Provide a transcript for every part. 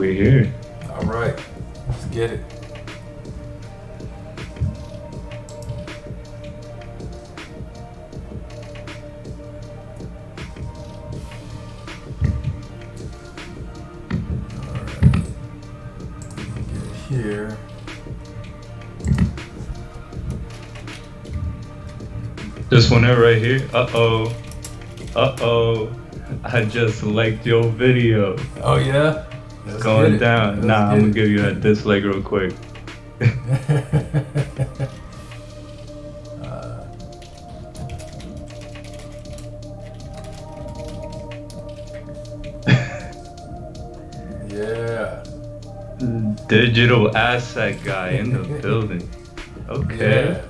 We're here. All right, let's get it. All right, get here. This one right here. Uh-oh. Uh-oh. I just liked your video. Oh yeah? It's going down. Nah, I'm gonna give you that dislike real quick. Yeah. Digital asset guy in the building. Okay. Yeah.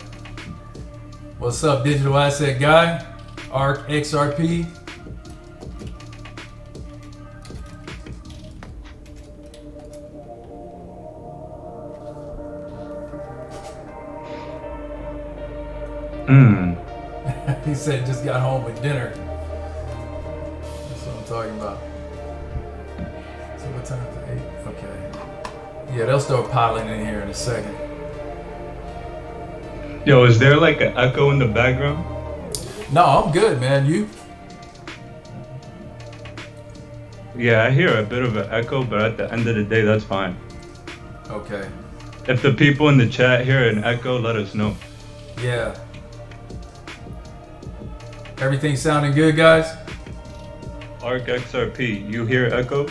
What's up, digital asset guy? XRP. He said just got home with dinner. That's what I'm talking about. So what time is it? 8? Okay. Yeah, they'll start piling in here in a second. Yo, is there like an echo in the background? No, I'm good, man. You? Yeah, I hear a bit of an echo, but at the end of the day, that's fine. Okay. If the people in the chat hear an echo, let us know. Yeah. Everything sounding good, guys? XRP, you hear echo?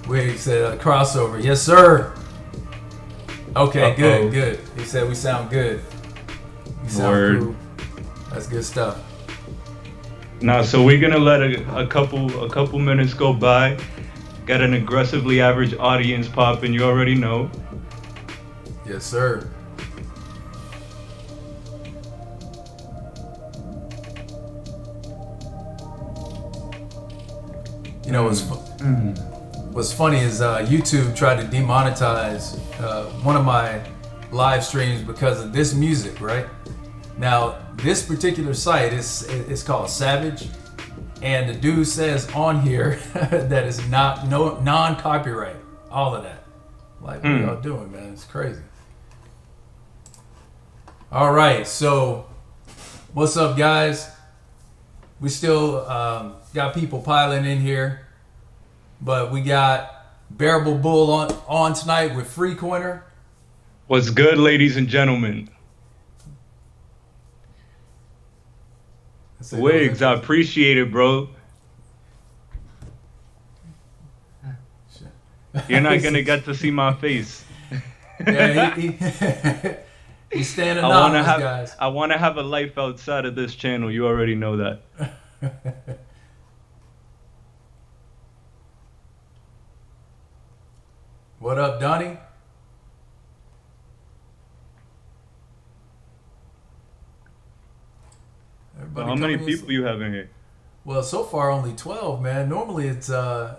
We said crossover. Yes, sir. Okay, good. He said we sound good. We sound cool. That's good stuff. Now, so we're gonna let a couple minutes go by. Got an aggressively average audience popping. You already know. Yes, sir. You know what's funny is YouTube tried to demonetize one of my live streams because of this music, right? Now, this particular site is called Savage, and the dude says on here that it's non-copyright, all of that. Like, what y'all doing, man? It's crazy. All right, so what's up, guys? We still got people piling in here, but we got Bearable Bull on tonight with Freecoiner. What's good, ladies and gentlemen? Wigs, I appreciate it, bro. You're not gonna get to see my face. Yeah, he's staying anonymous, guys. I wanna have a life outside of this channel. You already know that. What up, Donnie? How many people you have in here? Well, so far only 12, man. Normally it's I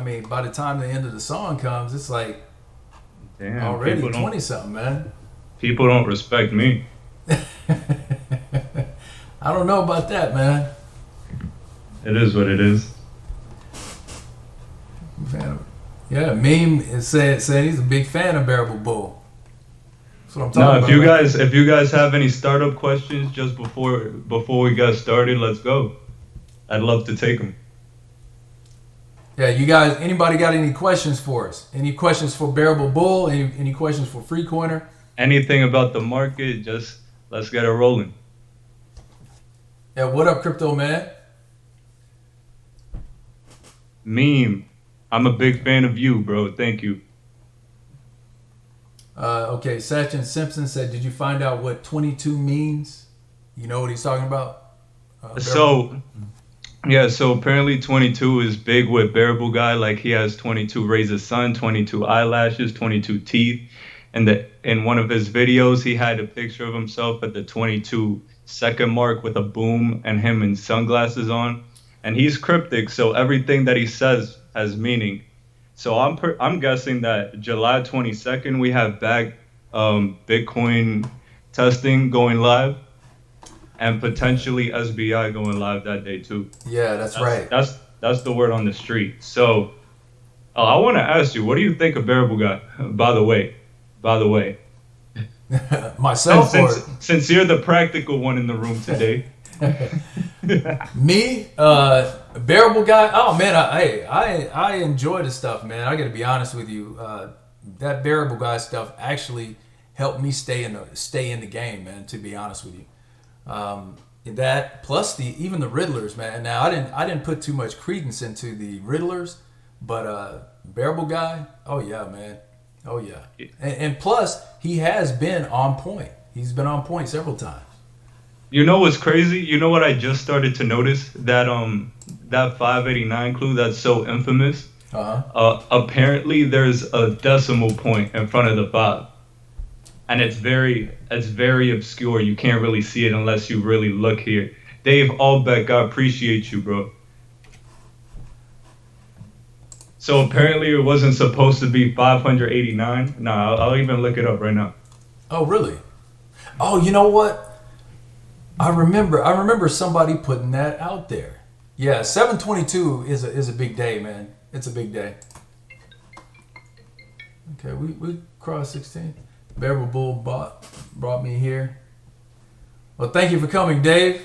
mean, by the time the end of the song comes, it's like already 20 something, man. People don't respect me. I don't know about that, man. It is what it is. Yeah, Meme said he's a big fan of Bearable Bull. That's what I'm talking about. If you guys have any startup questions just before we get started, let's go. I'd love to take them. Yeah, you guys, anybody got any questions for us? Any questions for Bearable Bull? Any questions for Freecoiner? Anything about the market, just let's get it rolling. Yeah, what up, crypto man? Meme, I'm a big fan of you, bro. Thank you. Okay, Sachin Simpson said, did you find out what 22 means? You know what he's talking about? So apparently 22 is big with Bearable Guy. Like, he has 22 rays of sun, 22 eyelashes, 22 teeth. And in one of his videos, he had a picture of himself at the 22-second mark with a boom and him in sunglasses on. And he's cryptic, so everything that he says has meaning. So I'm guessing that July 22nd, we have Bitcoin testing going live. and potentially SBI going live that day too. Yeah, that's right. That's the word on the street. So I want to ask you, what do you think of Bearable Guy? By the way, Myself or since you're the practical one in the room today. me, Bearable Guy. Oh man, I enjoy the stuff, man. I got to be honest with you. That Bearable Guy stuff actually helped me stay in the game, man. To be honest with you, that plus even the Riddlers, man. Now I didn't put too much credence into the Riddlers, but Bearable Guy. Oh yeah, man. Oh yeah, and plus he has been on point. He's been on point several times. You know what's crazy? You know what I just started to notice? That 589 clue that's so infamous. Apparently there's a decimal point in front of the 5. And it's very obscure. You can't really see it unless you really look here. Dave Allbeck, I appreciate you, bro. So apparently it wasn't supposed to be 589. Nah, I'll even look it up right now. Oh, really? Oh, you know what? I remember somebody putting that out there. Yeah, 722 is a big day, man. It's a big day. Okay, we crossed 16. Bearable Bull brought me here. Well, thank you for coming, Dave.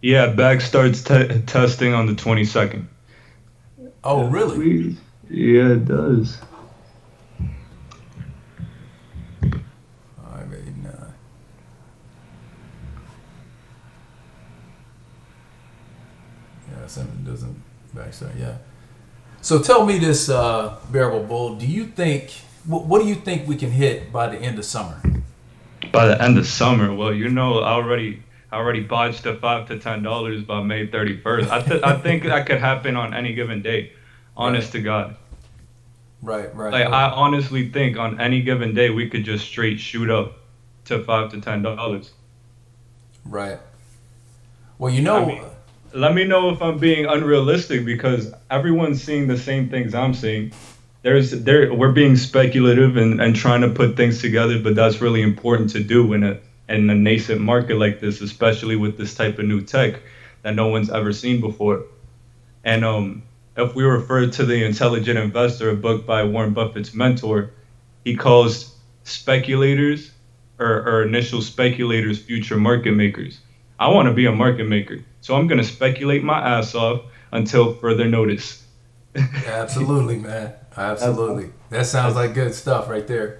Yeah, back starts testing on the 22nd. Oh, really? Yeah, it does. Something doesn't backstart. Yeah. So tell me this, Bearable Bull. Do you think what do you think we can hit by the end of summer? By the end of summer, well, you know, I already botched the $5 to $10 by May 31st. I think that could happen on any given day. Honest to God. Right. Like I honestly think on any given day we could just straight shoot up to $5 to $10. Right. Well, you know. I mean, let me know if I'm being unrealistic because everyone's seeing the same things I'm seeing. We're being speculative and trying to put things together, but that's really important to do in a nascent market like this, especially with this type of new tech that no one's ever seen before. And if we refer to The Intelligent Investor, a book by Warren Buffett's mentor, he calls speculators or initial speculators future market makers. I want to be a market maker. So I'm going to speculate my ass off until further notice. Absolutely, man. Absolutely. That sounds like good stuff right there.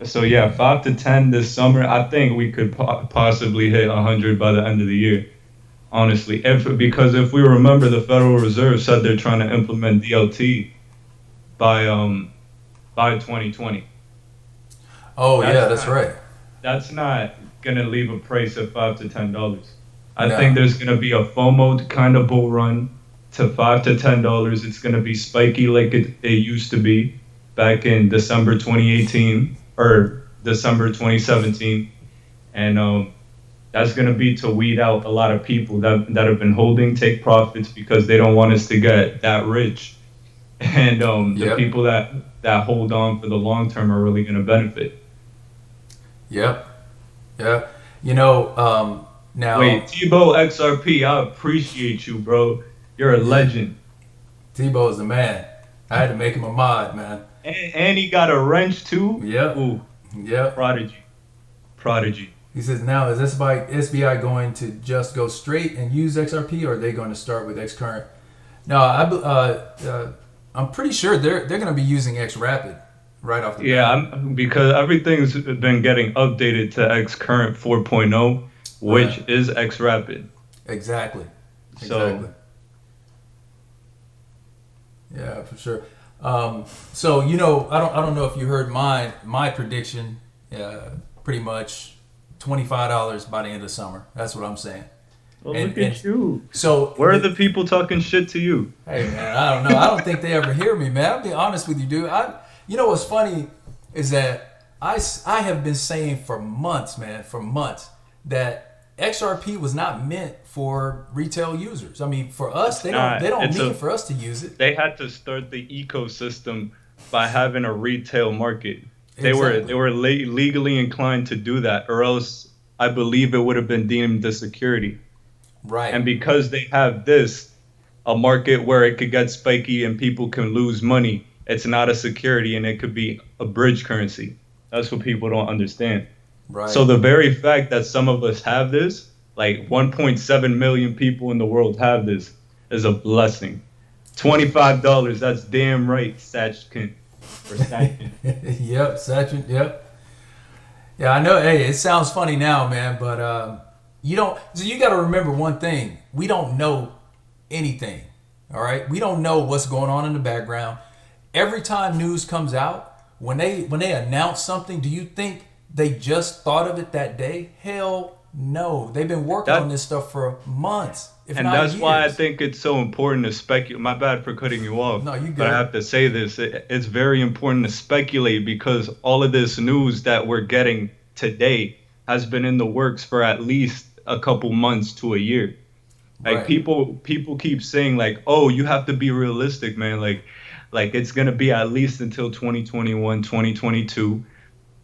So yeah, 5 to 10 this summer. I think we could possibly hit 100 by the end of the year. Honestly, because if we remember, the Federal Reserve said they're trying to implement DLT by 2020. Oh yeah, that's right. That's not going to leave a price of $5 to $10. I think there's going to be a FOMO kind of bull run to $5 to $10. It's going to be spiky like it used to be back in December 2018 or December 2017. And that's going to be to weed out a lot of people that have been holding, take profits because they don't want us to get that rich. And the people that hold on for the long term are really going to benefit. Yep. Yeah. You know, now. Wait, Tebow XRP, I appreciate you, bro. You're a legend. Tebow is the man. I had to make him a mod, man. And he got a wrench too. Yep. Ooh. Yep. Prodigy. He says, now is SBI going to just go straight and use XRP, or are they going to start with XCurrent? No, I'm pretty sure they're going to be using XRapid right off the bat. Yeah, because everything's been getting updated to XCurrent 4.0, which is XRapid. Exactly. So, yeah, for sure. So you know, I don't know if you heard my prediction. Pretty much $25 by the end of summer. That's what I'm saying. Well, look at you. So where are the people talking shit to you? Hey man, I don't know. I don't think they ever hear me, man. I'll be honest with you, dude. You know what's funny is that I have been saying for months, man, that XRP was not meant for retail users. I mean, for us, they don't need for us to use it. They had to start the ecosystem by having a retail market. They were legally inclined to do that, or else I believe it would have been deemed a security. Right. And because they have this, a market where it could get spiky and people can lose money, it's not a security and it could be a bridge currency. That's what people don't understand. Right. So the very fact that some of us have this, like 1.7 million people in the world have this, is a blessing. $25, that's damn right, Satchkin. Or Satchin. Yep, Satchin, yep. Yeah, I know. Hey, it sounds funny now, man, but you don't. So you got to remember one thing: we don't know anything. All right, we don't know what's going on in the background. Every time news comes out, when they announce something, do you think they just thought of it that day? Hell no. They've been working on this stuff for months, if and not that's years. why I think it's so important to speculate. My bad for cutting you off. No, you good. But I have to say this. It's very important to speculate because all of this news that we're getting today has been in the works for at least a couple months to a year. Like Right. people keep saying like, oh, you have to be realistic, man. Like it's gonna be at least until 2021, 2022,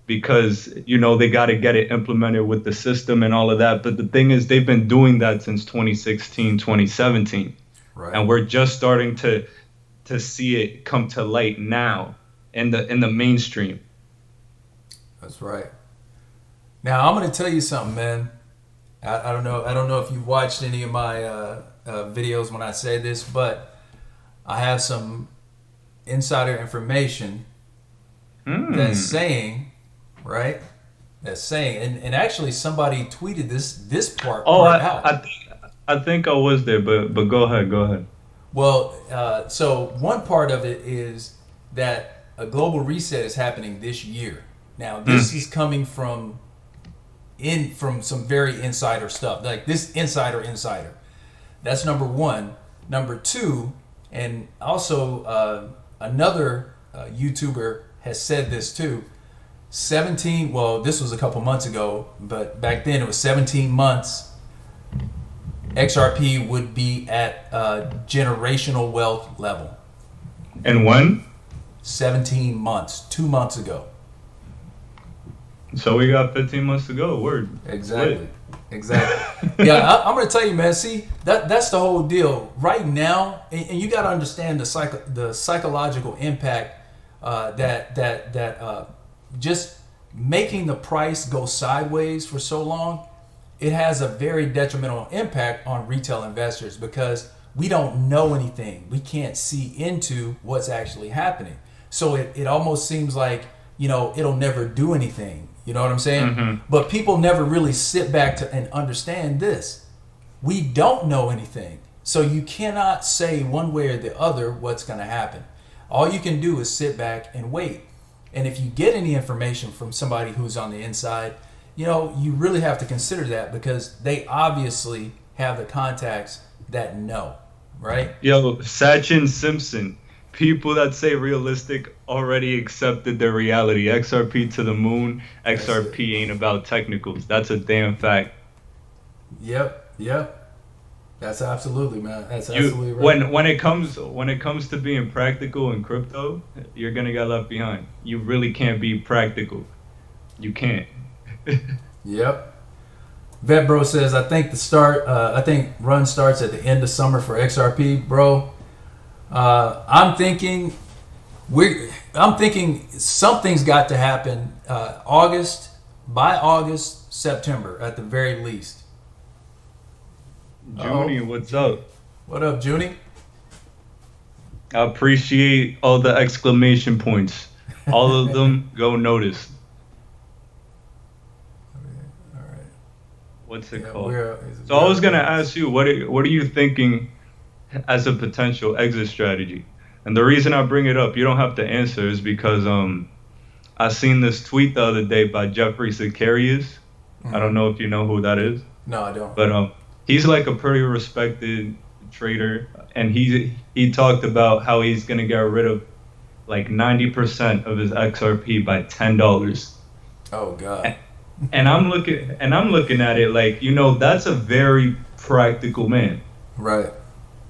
because they got to get it implemented with the system and all of that. But the thing is, they've been doing that since 2016, 2017, Right. and we're just starting to see it come to light now in the mainstream. That's right. Now I'm gonna tell you something, man. I don't know if you watched any of my videos when I say this, but I have some insider information that's saying, right? That's saying, and actually somebody tweeted this part out. I think I was there, but go ahead. Well, so one part of it is that a global reset is happening this year. Now, this is coming from some very insider stuff, like this insider. That's number one. Number two, and also another YouTuber has said this too. 17. Well, this was a couple months ago, but back then it was 17 months. XRP would be at generational wealth level. And when? 17 months, 2 months ago. So we got 15 months to go. Word. Exactly. Yeah, I'm gonna tell you, man. See, that's the whole deal right now, and you got to understand the psychological impact that just making the price go sideways for so long. It has a very detrimental impact on retail investors because we don't know anything. We can't see into what's actually happening. So it almost seems like, it'll never do anything. You know what I'm saying? Mm-hmm. But people never really sit back and understand this. We don't know anything. So you cannot say one way or the other what's going to happen. All you can do is sit back and wait. And if you get any information from somebody who's on the inside, you really have to consider that because they obviously have the contacts that know, right? Yo, Sachin Simpson. People that say realistic already accepted their reality. XRP to the moon. XRP ain't about technicals. That's a damn fact. Yep. That's absolutely, man. That's absolutely right. When it comes to being practical in crypto, you're gonna get left behind. You really can't be practical. You can't. Yep. Vet Bro says, I think run starts at the end of summer for XRP, bro. I'm thinking something's got to happen by August, September at the very least. Junie, what's up? What up, Junie? I appreciate all the exclamation points. All of them go notice. All right. What's it called? So I was gonna ask you, what are you thinking as a potential exit strategy? And the reason I bring it up, you don't have to answer, is because I seen this tweet the other day by Jeffrey Sicarius. I don't know if you know who that is. No, I don't. But he's like a pretty respected trader, and he talked about how he's gonna get rid of like 90% of his XRP by $10. Oh God. And I'm looking at it like, that's a very practical man. Right.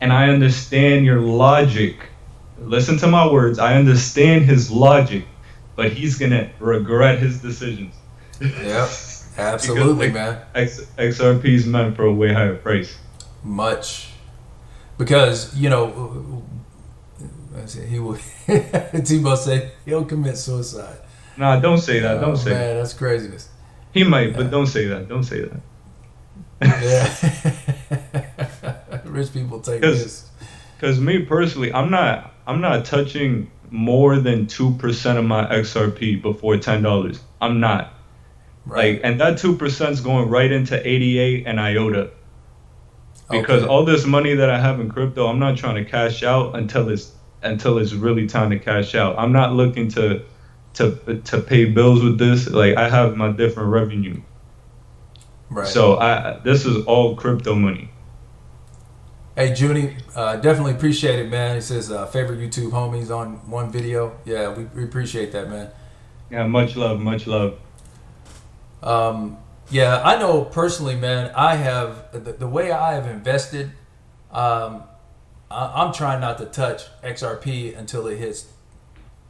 And I understand your logic. Listen to my words. I understand his logic but he's gonna regret his decisions. Yep, Because absolutely, man. XRP is meant for a way higher price. Much. Because, he will, Tebow say he'll commit suicide. Nah, don't say that. Don't say man, that. that's craziness. He might, but don't say that. Don't say that. Yeah. Rich people take this. Because me personally, I'm not touching more than 2% of my XRP before $10. I'm not. Right. And that 2% is going right into ADA and IOTA. Because all this money that I have in crypto, I'm not trying to cash out until it's really time to cash out. I'm not looking to pay bills with this. Like, I have my different revenue. Right. So this is all crypto money. Hey, Junie, definitely appreciate it, man. He says favorite YouTube homies on one video. Yeah, we appreciate that, man. Yeah, much love, much love. Yeah, I know personally, man, I have, the way I have invested, I'm trying not to touch XRP until it hits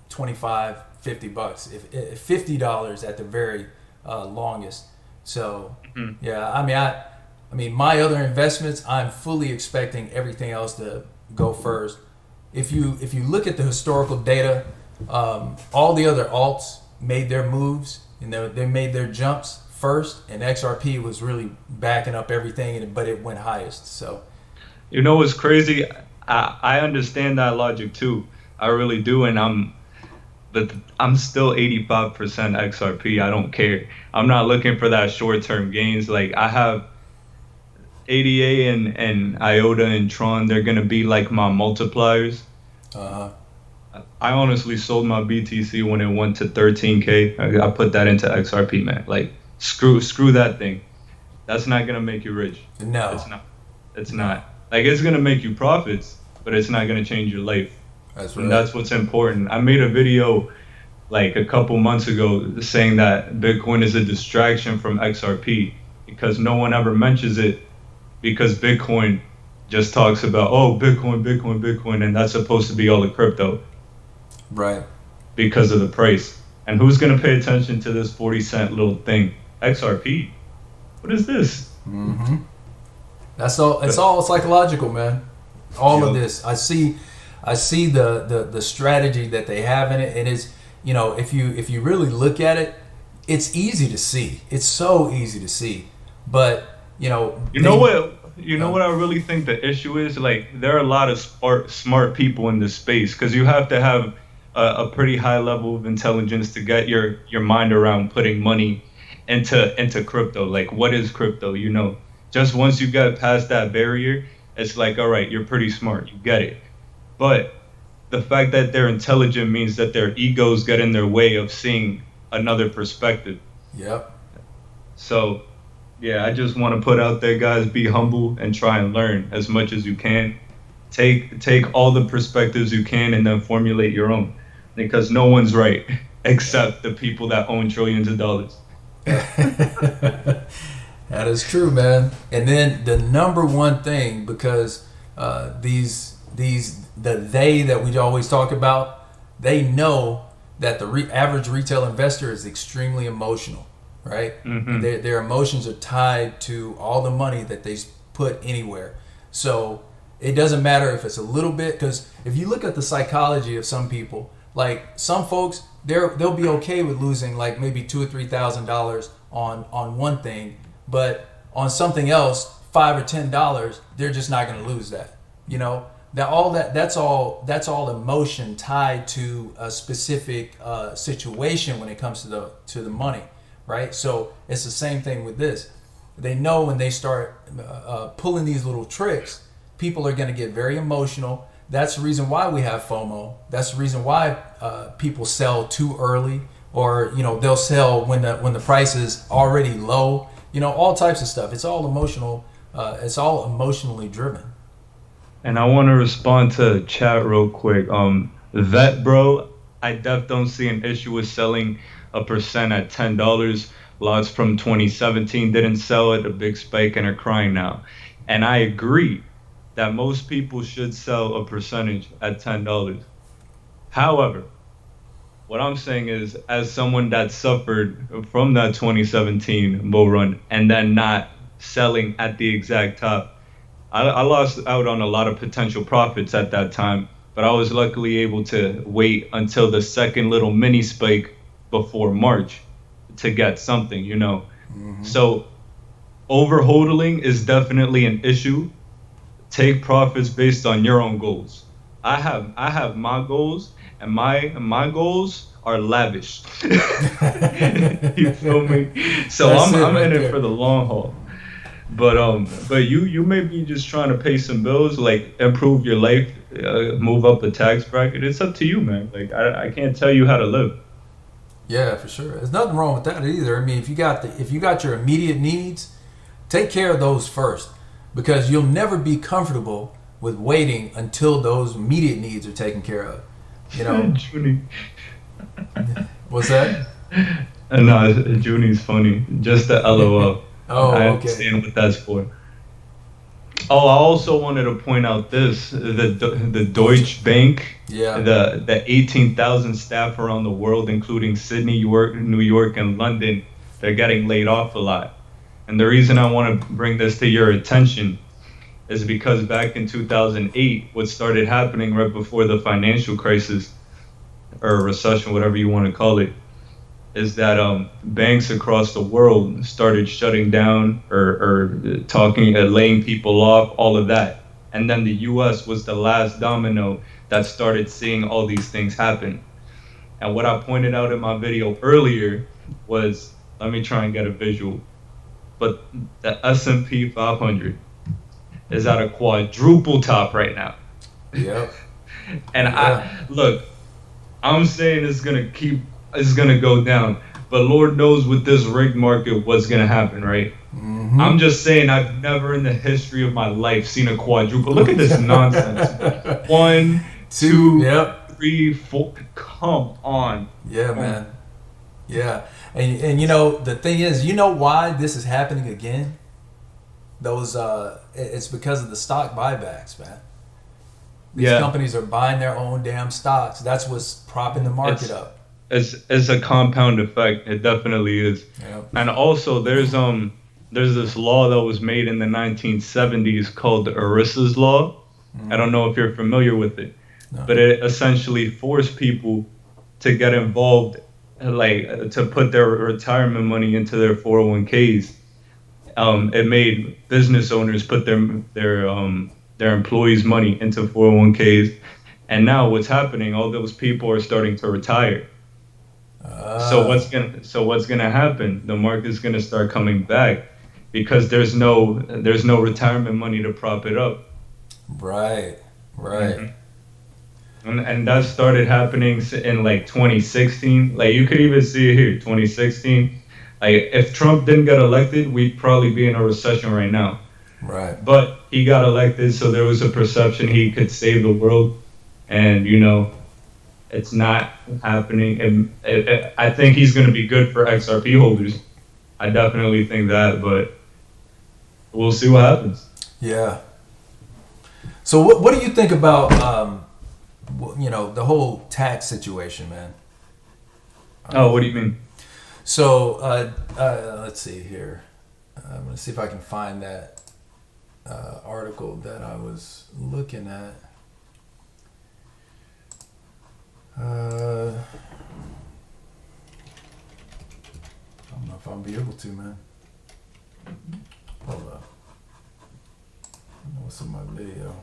$25, $50, if $50 at the very longest. So, yeah, I mean, my other investments, I'm fully expecting everything else to go first. If you look at the historical data, all the other alts made their moves, they made their jumps first, and XRP was really backing up everything, but it went highest. So, you know what's crazy? I understand that logic too. I really do, and I'm still 85% XRP. I don't care. I'm not looking for that short-term gains. Like, I have ADA and IOTA and Tron. They're gonna be like my multipliers. I honestly sold my BTC when it went to 13K. I put that into XRP, man. Like, screw that thing. That's not gonna make you rich. No, it's not. Like, it's gonna make you profits, but it's not gonna change your life. That's right. And that's what's important. I made a video like a couple months ago saying that Bitcoin is a distraction from XRP because no one ever mentions it, because Bitcoin just talks about, oh, Bitcoin, and that's supposed to be all the crypto. Right. Because of the price. And who's going to pay attention to this 40-cent little thing? XRP. What is this? Mm-hmm. That's all. It's all psychological, man. All of this. I see the strategy that they have in it, and it's, if you really look at it, it's easy to see. It's so easy to see, but what I really think the issue is, like, there are a lot of smart people in this space, because you have to have a pretty high level of intelligence to get your mind around putting money into crypto. Like, what is crypto? Just once you get past that barrier, it's like, all right, you're pretty smart, you get it. But the fact that they're intelligent means that their egos get in their way of seeing another perspective. Yep. So, yeah, I just want to put out there, guys, be humble and try and learn as much as you can. Take all the perspectives you can and then formulate your own, because no one's right except the people that own trillions of dollars. That is true, man. And then the number one thing, because they that we always talk about, they know that the average retail investor is extremely emotional, right? Mm-hmm. Their emotions are tied to all the money that they put anywhere. So it doesn't matter if it's a little bit, because if you look at the psychology of some people, like some folks, they'll be okay with losing like maybe $2,000 or $3,000 on one thing, but on something else, $5 or $10, they're just not going to lose that. That's all emotion tied to a specific situation when it comes to the money, right? So it's the same thing with this. They know when they start pulling these little tricks, people are going to get very emotional. That's the reason why we have FOMO. That's the reason why people sell too early, or they'll sell when the price is already low. All types of stuff. It's all emotional. It's all emotionally driven. And I want to respond to chat real quick. Vet bro, I don't see an issue with selling 1% at $10. Lots from 2017 didn't sell at a big spike and are crying now. And I agree that most people should sell a percentage at $10. However, what I'm saying is, as someone that suffered from that 2017 bull run and then not selling at the exact top, I lost out on a lot of potential profits at that time, but I was luckily able to wait until the second little mini spike before March to get something, you know. So over hodling is definitely an issue. Take profits based on your own goals. I have my goals, and my goals are lavish. You feel me? So That's I'm right in it there. for the long haul. But you may be just trying to pay some bills, like improve your life, move up the tax bracket. It's up to you, man. Like I can't tell you how to live. Yeah, for sure. There's nothing wrong with that either. I mean, if you got your immediate needs, take care of those first, because you'll never be comfortable with waiting until those immediate needs are taken care of. You know, Junie. what's that? No, Junie's funny. Just the LOL. I Oh, okay. understand what that's for. Oh, I also wanted to point out this: the Deutsche Bank, Yeah. the 18,000 staff around the world, including Sydney, York, New York, and London, they're getting laid off a lot. And the reason I want to bring this to your attention is because back in 2008, what started happening right before the financial crisis or recession, whatever you want to call it, is that banks across the world started shutting down or talking, laying people off, all of that. And then the US was the last domino that started seeing all these things happen. And what I pointed out in my video earlier was, let me try and get a visual, but the S&P 500 is at a quadruple top right now. Yep. And Yeah. look, I'm saying it's gonna go down, but Lord knows with this rigged market what's gonna happen, right? I'm just saying I've never in the history of my life seen a quadruple. Look at this nonsense. One, two, Yep. 3, 4. Come on. Yeah, man. Yeah. And you know, the thing is, you know why this is happening again? It's because of the stock buybacks, man. These Yeah, companies are buying their own damn stocks. That's what's propping the market it's up. it's a compound effect. It definitely is. Yep. And also there's this law that was made in the 1970s called the ERISA's law. I don't know if you're familiar with it, No. but it essentially forced people to get involved, like to put their retirement money into their 401ks. It made business owners put their employees' money into 401ks, and now what's happening? All those people are starting to retire. Ah, So what's gonna happen? The market's gonna start coming back because there's no retirement money to prop it up. right. Right. Mhm. And that started happening in like 2016. Like you could even see it here, 2016. Like if Trump didn't get elected, we'd probably be in a recession right now. Right. But he got elected, so there was a perception he could save the world, and it's not happening. And I think he's going to be good for XRP holders. I definitely think that, but we'll see what happens. Yeah. So what do you think about the whole tax situation, man? Oh, what do you mean? So let's see here. I'm gonna see if I can find that article that I was looking at. I don't know if I'll be able to, man. Hold up. What's in my video?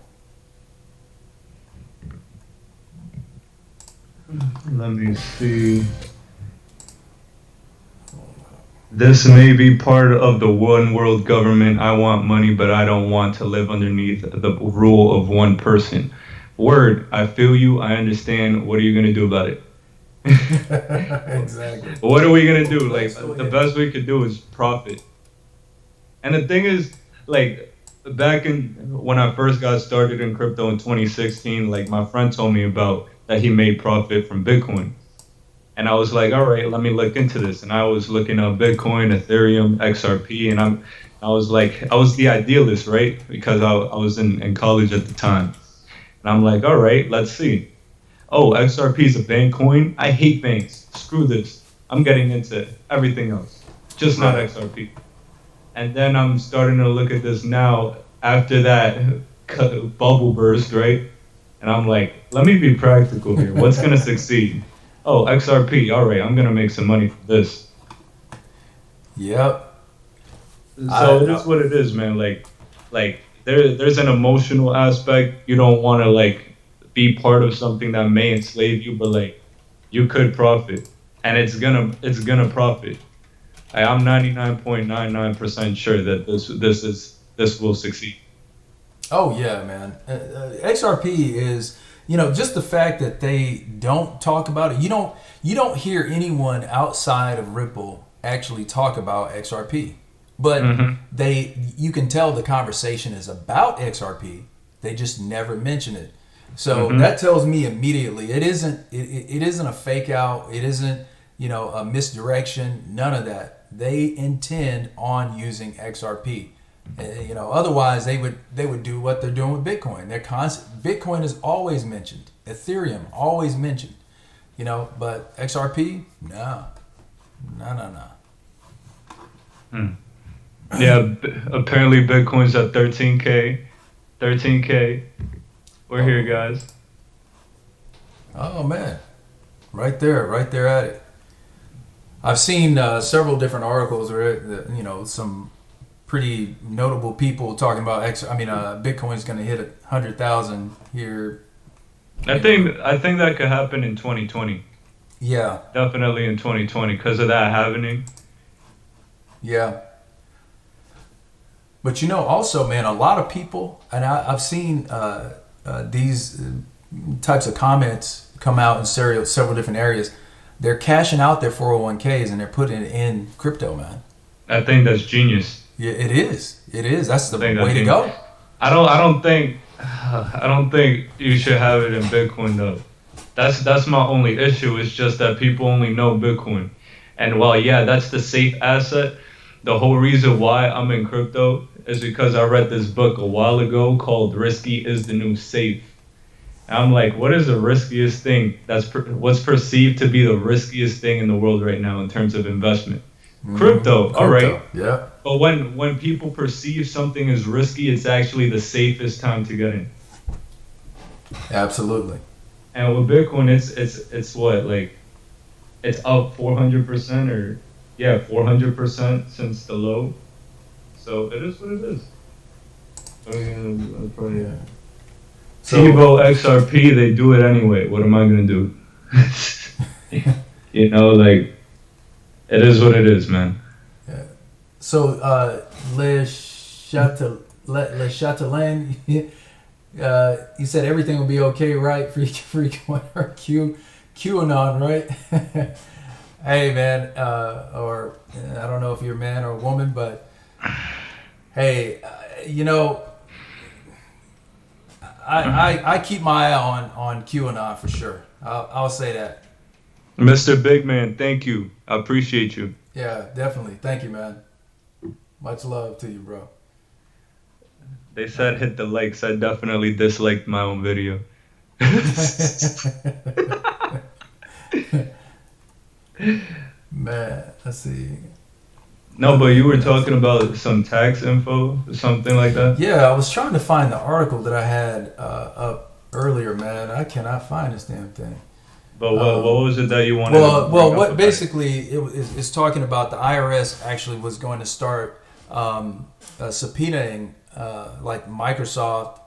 Let me see. This may be part of the one world government. I want money, but I don't want to live underneath the rule of one person. Word, I feel you. I understand. What are you going to do about it? Exactly. What are we going to do? Like, the best we could do is profit. And the thing is, like, back in when I first got started in crypto in 2016, like, my friend told me about that he made profit from Bitcoin. And I was like, all right, let me look into this. And I was looking up Bitcoin, Ethereum, XRP, and I was like, I was the idealist, right? Because I was in college at the time. And I'm like, all right, let's see. oh, XRP is a bank coin. I hate banks. Screw this. I'm getting into everything else, just not XRP. And then I'm starting to look at this now after that bubble burst, right? And I'm like, let me be practical here. What's going to succeed? Oh, XRP. All right, I'm going to make some money from this. Yep. So that's what it is, man. Like there's an emotional aspect. You don't want to like be part of something that may enslave you, but like you could profit, and it's gonna profit. I'm 99.99% sure that this will succeed. Oh yeah, man. XRP is, just the fact that they don't talk about it. You don't hear anyone outside of Ripple actually talk about XRP. But you can tell the conversation is about XRP. They just never mention it. So that tells me immediately it isn't a fake out. It isn't, a misdirection. None of that. They intend on using XRP. Otherwise they would do what they're doing with Bitcoin. Bitcoin is always mentioned. Ethereum always mentioned. But XRP, no. Yeah, apparently Bitcoin's at 13K. 13K. We're here, guys. Oh man, right there at it. I've seen several different articles where some pretty notable people talking about Bitcoin's going to hit 100,000 here. I think that could happen in 2020. Yeah, definitely in 2020 because of that happening. Yeah. But also, man, a lot of people, and I've seen these types of comments come out in several different areas. They're cashing out their 401ks and they're putting it in crypto, man. I think that's genius. Yeah, it is. It is. That's the way to go. I don't think you should have it in Bitcoin though. That's my only issue. It's just that people only know Bitcoin, and while that's the safe asset. The whole reason why I'm in crypto is because I read this book a while ago called "Risky is the New Safe." And I'm like, what is the riskiest thing? What's perceived to be the riskiest thing in the world right now in terms of investment? Crypto. All right. Yeah. But when people perceive something as risky, it's actually the safest time to get in. Absolutely. And with Bitcoin, it's what, like, it's up 400% or 400% since the low. So it is what it is. TiVo XRP, they do it anyway. What am I gonna do? Like, it is what it is, man. Yeah. So Le Chatelain, you said everything will be okay, right? Freecoiner, QAnon, right? Hey, man, or I don't know if you're a man or a woman, but hey, I keep my eye on QAnon for sure. I'll say that. Mr. Big Man, thank you. I appreciate you. Yeah, definitely. Thank you, man. Much love to you, bro. They said hit the likes. I definitely disliked my own video. Man, let's see. No, but you were talking about some tax info, something like that? Yeah, I was trying to find the article that I had up earlier, man. I cannot find this damn thing. But what was it that you wanted what basically it's talking about the IRS actually was going to start subpoenaing like Microsoft,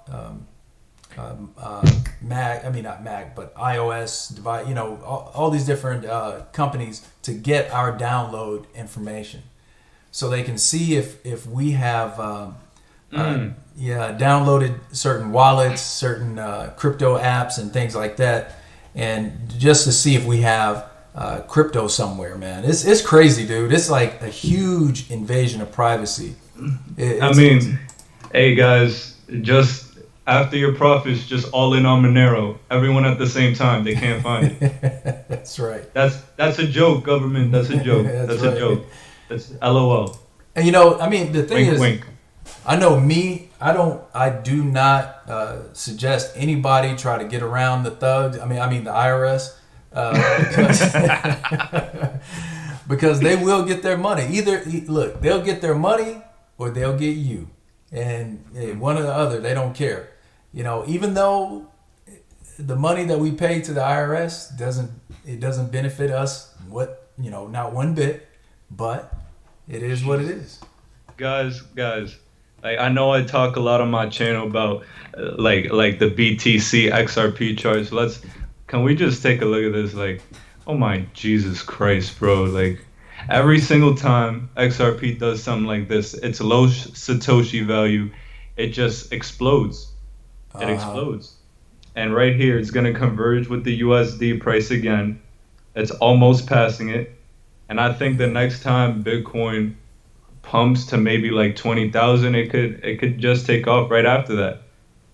Mac, not Mac, but iOS device, all these different companies to get our download information, so they can see if we have downloaded certain wallets, certain crypto apps and things like that, and just to see if we have crypto somewhere, man. It's crazy, dude. It's like a huge invasion of privacy. Hey guys, just after your profits, just all in on Monero. Everyone at the same time. They can't find it. That's right. That's a joke, government. That's a joke. That's right. A joke. That's LOL. And the thing wink, is, wink. I know me. I do not suggest anybody try to get around the thugs. I mean the IRS, because because they will get their money. Look, they'll get their money or they'll get you, and one or the other. They don't care. You know, even though the money that we pay to the IRS doesn't benefit us not one bit, but it is what it is. Guys, like I know I talk a lot on my channel about like the BTC XRP charts. Can we just take a look at this? Like, oh my Jesus Christ, bro! Like every single time XRP does something like this, its low Satoshi value, it just explodes. It explodes. And right here, it's gonna converge with the USD price again. It's almost passing it, and I think the next time Bitcoin pumps to maybe like 20,000, it could just take off right after that,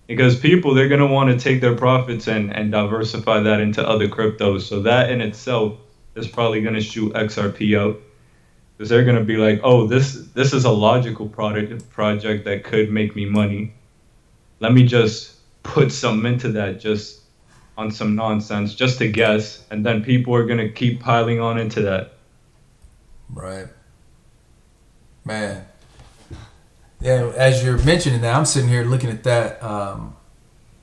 because they're gonna want to take their profits and diversify that into other cryptos. So that in itself is probably gonna shoot XRP out, because they're gonna be like, oh, this is a logical project that could make me money. Let me just put some into that just on some nonsense just to guess, and then people are gonna keep piling on into that. Right. Man, yeah. As you're mentioning that, I'm sitting here looking at that.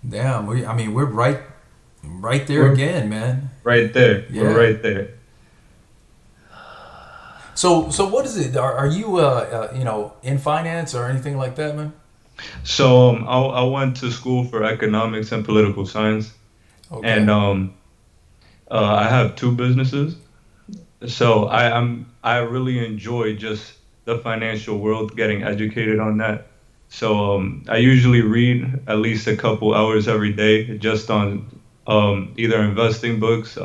Damn, we're right there again, man. Right there, yeah. We're right there. So what is it? Are you in finance or anything like that, man? So I went to school for economics and political science, okay. And I have two businesses. So I really enjoy just the financial world, getting educated on that. So I usually read at least a couple hours every day just on either investing books,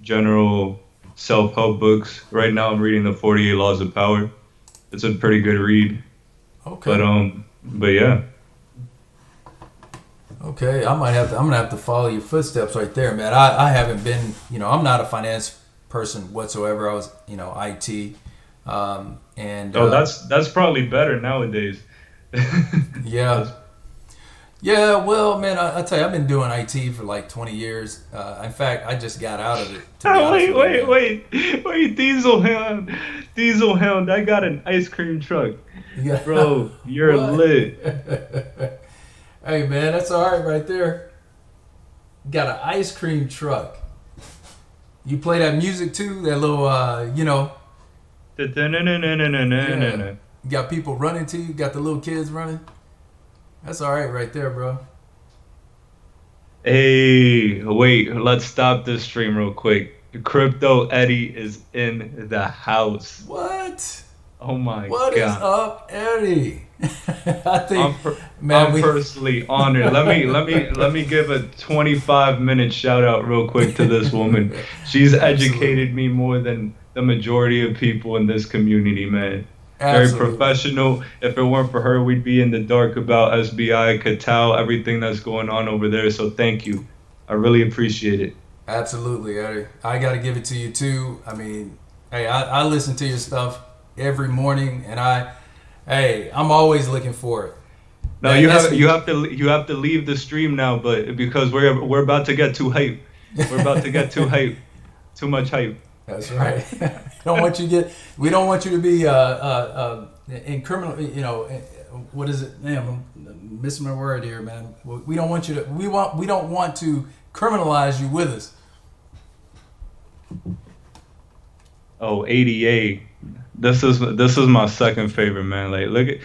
general self-help books. Right now I'm reading the 48 Laws of Power. It's a pretty good read. Okay. But yeah. Okay, I'm gonna have to follow your footsteps right there, man. I haven't been, I'm not a finance person whatsoever. I was, IT. That's probably better nowadays. Yeah. Yeah, well, man, I tell you, I've been doing IT for like 20 years. In fact, I just got out of it. Wait, Diesel Hound, I got an ice cream truck. Yeah. Bro, you're lit. Hey, man, that's all right there. Got an ice cream truck. You play that music too, that little, Yeah. You got people running to you, got the little kids running. That's all right there, bro. Hey, wait, let's stop this stream real quick. Crypto Eddie is in the house. What? Oh my God. What is up, Eddie? I think, I'm personally honored. Let me give a 25-minute shout out real quick to this woman. She's educated me more than the majority of people in this community, man. Absolutely. Very professional. If it weren't for her, we'd be in the dark about SBI, Catal, everything that's going on over there. So thank you. I really appreciate it. Absolutely, Eddie. I got to give it to you too. I mean, hey, I listen to your stuff every morning, and I'm always looking for it. No, you have to leave the stream now, but because we're about to get too hype. We're about to get too hype. Too much hype. That's right. We don't want you to be in criminal. What is it? Damn, I'm missing my word here, man. We don't want you to. We don't want to criminalize you with us. Oh, ADA. This is my second favorite, man. Like, look at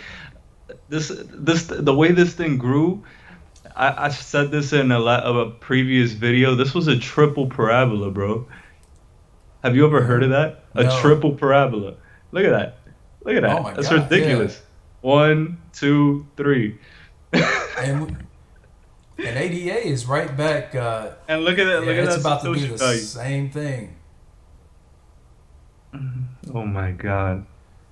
this the way this thing grew. I said this in a previous video. This was a triple parabola, bro. Have you ever heard of that? No. A triple parabola. Look at that. Oh my That's God, ridiculous. Yeah. 1, 2, 3. and ADA is right back. And look at that. Look at that. It's about to do the same thing. Oh my God.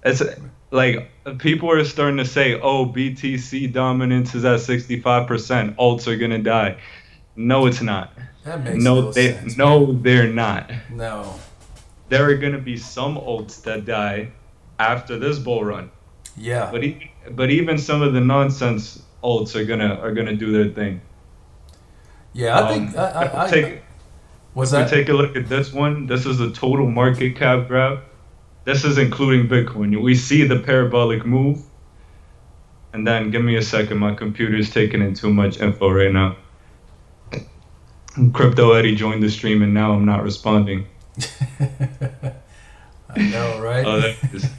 It's like people are starting to say, oh, BTC dominance is at 65%. Alts are going to die. No, it's not. That makes no sense. No, they're not. No. There are going to be some alts that die after this bull run. Yeah. But even some of the nonsense alts are gonna do their thing. Yeah, I think If we I take was if we that. take a look at this one, this is the total market cap graph. This is including Bitcoin. We see the parabolic move, and then give me a second. My computer's taking in too much info right now. Crypto Eddie joined the stream, and now I'm not responding. I know, right? Oh, that is.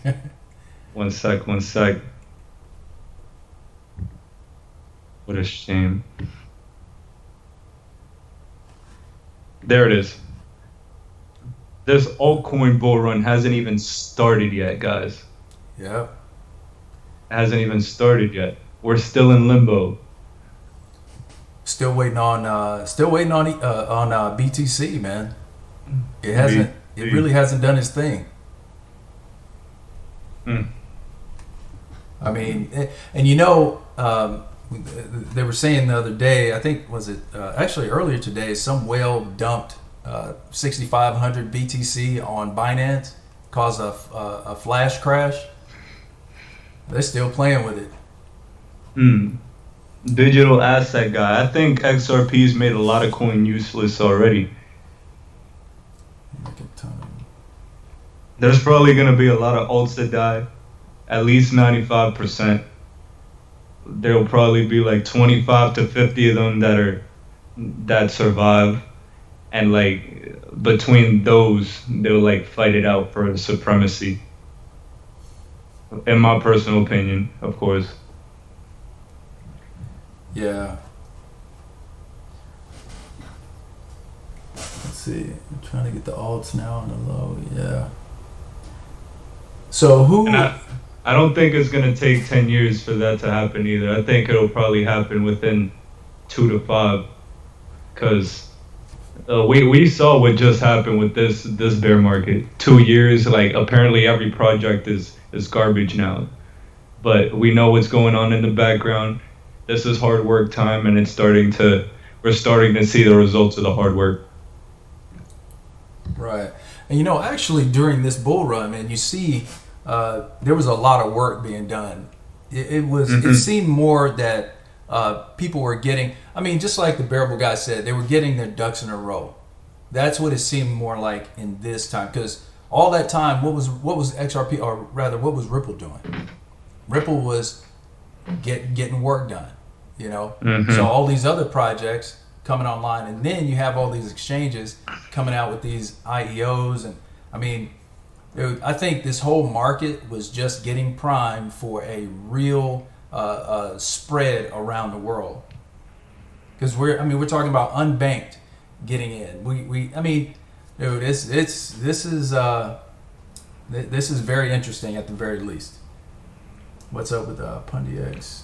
One sec, one sec. What a shame. There it is. This altcoin bull run hasn't even started yet, guys. Yeah. It hasn't even started yet. We're still in limbo. Still waiting on BTC, man. It hasn't. It really hasn't done its thing. Mm. I mean, and they were saying the other day, I think was it actually earlier today, some whale dumped 6,500 BTC on Binance, caused a flash crash. They're still playing with it. Digital asset guy. I think XRP's made a lot of coin useless already. There's probably going to be a lot of alts that die. At least 95%. There'll probably be like 25 to 50 of them that survive, and like between those they'll like fight it out for supremacy. In my personal opinion, of course. Yeah. Let's see. I'm trying to get the alts now on the low. Yeah. So who? And I don't think it's gonna take 10 years for that to happen either. I think it'll probably happen within 2 to 5, because we saw what just happened with this bear market. 2 years, like apparently every project is garbage now, but we know what's going on in the background. This is hard work time, and we're starting to see the results of the hard work. Right. And actually during this bull run, man, you see there was a lot of work being done. It seemed more that people were getting, I mean, just like the Bearable guy said, they were getting their ducks in a row. That's what it seemed more like in this time, because all that time, what was XRP, or rather, what was Ripple doing? Ripple was getting work done, So all these other projects coming online, and then you have all these exchanges coming out with these IEOs, and I mean, dude, I think this whole market was just getting primed for a real spread around the world, because we're talking about unbanked getting in. I mean, dude, this is very interesting at the very least. What's up with PundyX?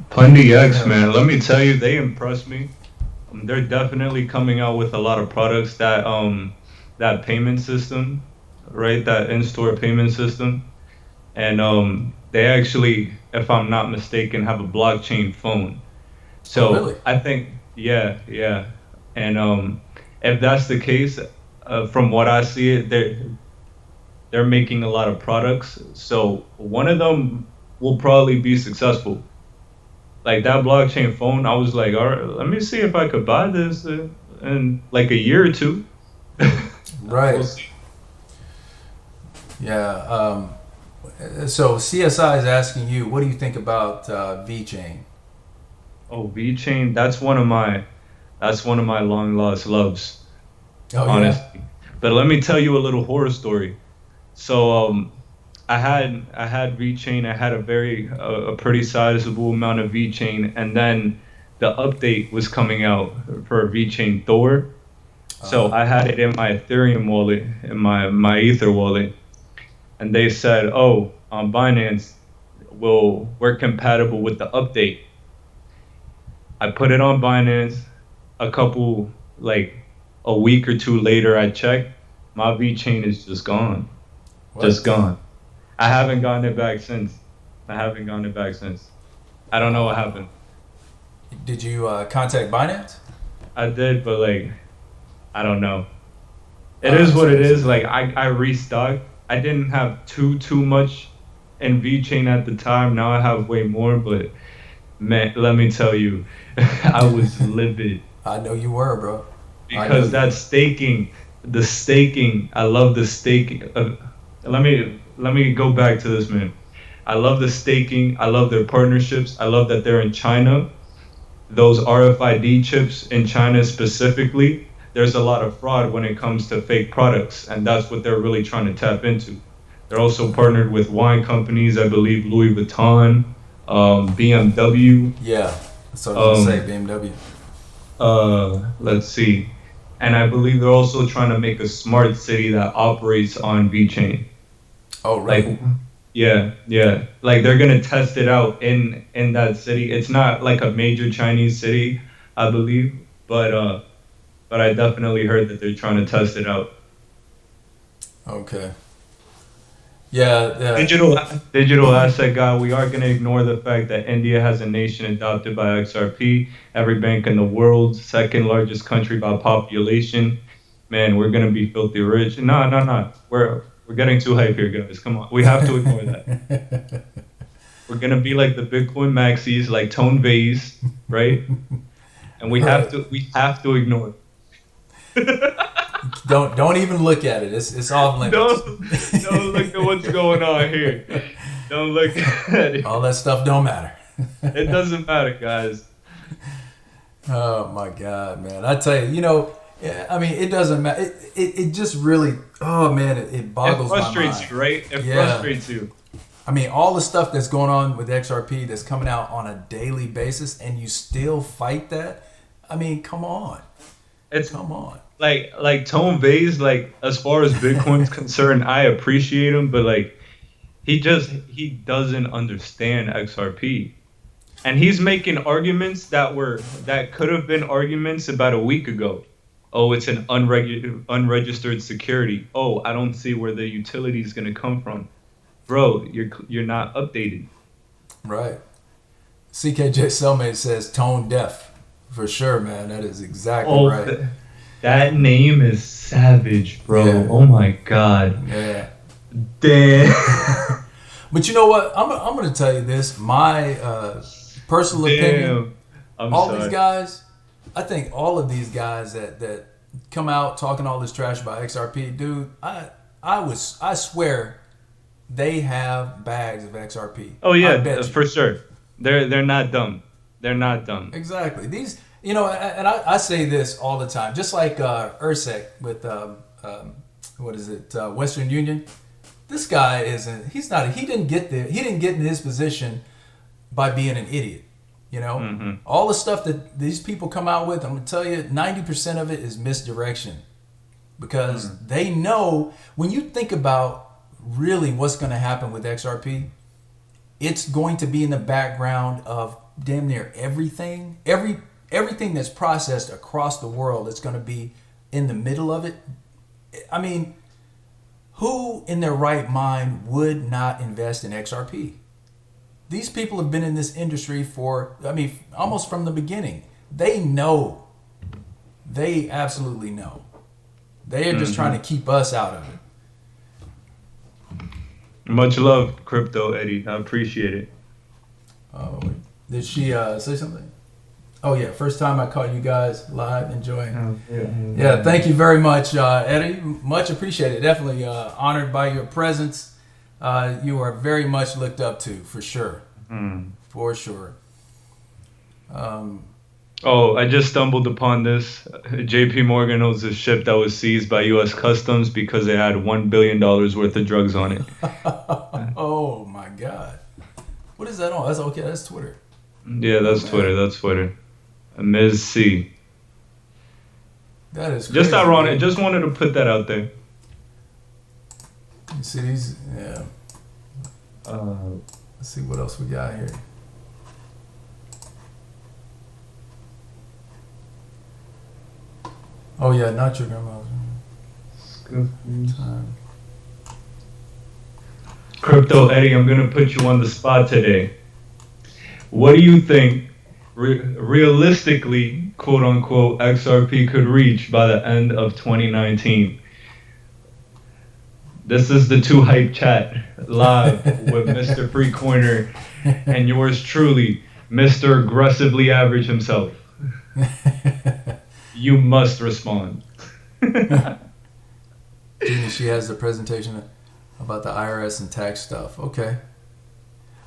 PundyX, man, let me tell you, they impressed me. They're definitely coming out with a lot of products that payment system, right? That in-store payment system, and they actually, if I'm not mistaken, have a blockchain phone. So oh, really? I think, yeah, and if that's the case, from what I see, they're making a lot of products. So one of them will probably be successful. Like that blockchain phone, I was like, all right, let me see if I could buy this in like a year or two. Right. We'll see. Yeah. So CSI is asking you, what do you think about VeChain? Oh, VeChain, that's one of my long lost loves, Oh, honestly. yeah. But let me tell you a little horror story. So I had VeChain. I had a pretty sizable amount of VeChain, and then the update was coming out for VeChain Thor. So I had it in my Ethereum wallet, in my Ether wallet, and they said, "Oh, on Binance, we're compatible with the update." I put it on Binance. A week or two later, I checked. My VeChain is just gone. What? Just gone. I haven't gotten it back since. I don't know what happened. Did you contact Binance? I did, but I don't know. It is what it is. Like I restocked. I didn't have too much in VeChain at the time. Now I have way more, but man, let me tell you, I was livid I know you were, bro. because that staking, I love the staking. Let me go back to this, man. I love the staking. I love their partnerships. I love that they're in China. Those RFID chips in China specifically, there's a lot of fraud when it comes to fake products, and that's what they're really trying to tap into. They're also partnered with wine companies, I believe Louis Vuitton, BMW. Yeah, that's what I was gonna say, BMW. Let's see. And I believe they're also trying to make a smart city that operates on VeChain. Oh, right. Like, yeah. Like they're gonna test it out in that city. It's not like a major Chinese city, I believe, but I definitely heard that they're trying to test it out. Okay. Yeah. Digital asset guy. We are gonna ignore the fact that India has a nation adopted by XRP, every bank in the world, second largest country by population. Man, we're gonna be filthy rich. No. We're getting too hype here, guys. Come on. We have to ignore that. We're gonna be like the Bitcoin maxis, like Tone Vase, right? And we have to ignore it. Don't even look at it. It's off limits. Don't look at what's going on here. Don't look at it. All that stuff don't matter. It doesn't matter, guys. Oh my God, man! I tell you, I mean, it doesn't matter. It just really, oh man, it boggles my mind. It frustrates you, right? It frustrates you. I mean, all the stuff that's going on with XRP that's coming out on a daily basis, and you still fight that. I mean, come on. Come on. Like Tone Vase, like as far as Bitcoin's concerned, I appreciate him, but like he doesn't understand XRP. And he's making arguments that could have been arguments about a week ago. Oh, it's an unregistered security. Oh, I don't see where the utility is going to come from. Bro, you're not updated. Right. CKJ Cellmate says tone deaf. For sure, man. That is exactly right. That name is savage, bro. Yeah. Oh my God. Yeah. Damn. But you know what? I'm going to tell you this. My personal opinion. These guys, I think all of these guys that come out talking all this trash about XRP, dude, I swear they have bags of XRP. Oh yeah, for sure. They're not dumb. They're not dumb. Exactly. These, and I say this all the time, just like Ursek with Western Union. This guy he didn't get in his position by being an idiot. All the stuff that these people come out with, I'm gonna tell you, 90% of it is misdirection, because they know when you think about really what's going to happen with XRP, it's going to be in the background of damn near everything that's processed across the world. It's going to be in the middle of it. I mean, who in their right mind would not invest in XRP? These people have been in this industry almost from the beginning. They know. They absolutely know. They are just trying to keep us out of it. Much love, Crypto Eddie. I appreciate it. Oh, did she say something? Oh yeah, first time I caught you guys live, enjoying. Yeah, thank you very much, Eddie. Much appreciated. Definitely honored by your presence. You are very much looked up to, for sure. For sure. I just stumbled upon this. JP Morgan owns a ship that was seized by U.S. Customs because it had $1 billion worth of drugs on it. Oh my God. What is that on? That's Twitter. Yeah, that's Twitter. Ms. C. That is crazy. Just ironic. Just wanted to put that out there. You see these? Yeah. Let's see what else we got here. Oh yeah, not your grandma's. Crypto Eddie, I'm gonna put you on the spot today. What do you think, realistically, quote unquote, XRP could reach by the end of 2019? This is the Too Hype Chat live with Mr. Freecoiner and yours truly, Mr. Aggressively Average himself. You must respond. She has the presentation about the IRS and tax stuff. Okay.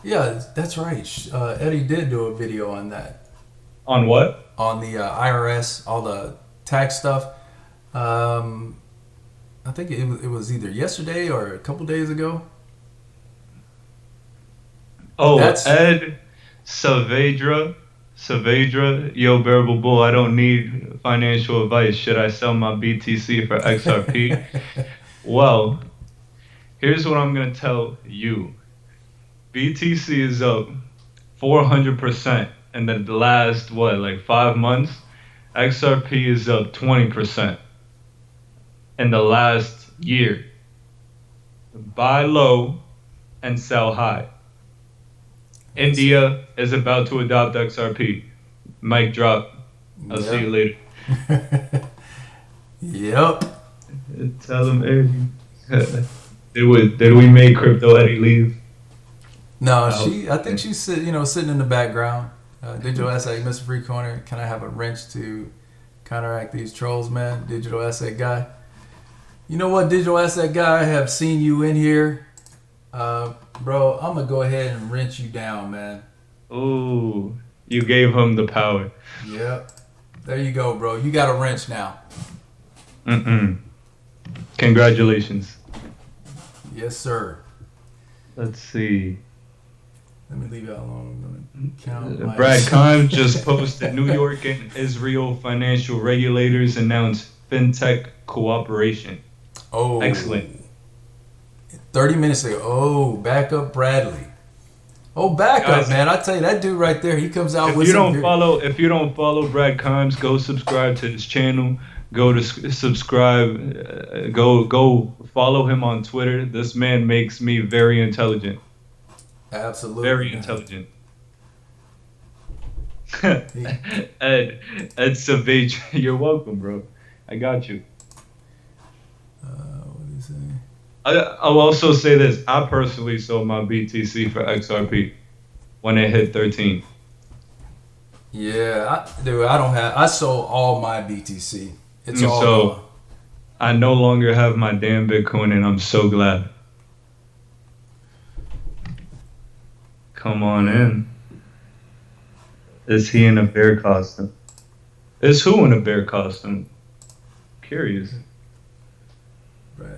Yeah, that's right. Eddie did do a video on that. On what? On the IRS, all the tax stuff. I think it was either yesterday or a couple days ago. Oh, Ed Saavedra, yo, Bearable Bull, I don't need financial advice. Should I sell my BTC for XRP? Well, here's what I'm going to tell you. BTC is up 400% in the last, 5 months? XRP is up 20% in the last year. Buy low and sell high. India is about to adopt XRP. Mic drop. I'll see you later. Yep. Tell him, Eddie. Did we make Crypto Eddie leave? No, I think she's sitting in the background. Digital Asset, Mr. Freecoiner, can I have a wrench to counteract these trolls, man? Digital Asset Guy. You know what, Digital Asset Guy, I have seen you in here. Bro, I'm going to go ahead and wrench you down, man. Ooh, you gave him the power. Yep. There you go, bro. You got a wrench now. Congratulations. Yes, sir. Let's see. Let me leave you alone. I'm gonna count Brad Kimes just posted New York and Israel financial regulators announced fintech cooperation. Oh. Excellent. 30 minutes ago. Oh, backup Bradley. Oh, backup, guys, man. I tell you, that dude right there, he comes out with If you don't follow Brad Kimes, go subscribe to his channel. Go to subscribe. Go follow him on Twitter. This man makes me very intelligent. Absolutely. Very intelligent. Ed Savage, you're welcome, bro. I got you. What did he say? I'll also say this. I personally sold my BTC for XRP when it hit 13. Yeah, I sold all my BTC. It's all so I no longer have my damn Bitcoin, and I'm so glad. Come on in. Is he in a bear costume? Is who in a bear costume? Curious. Right.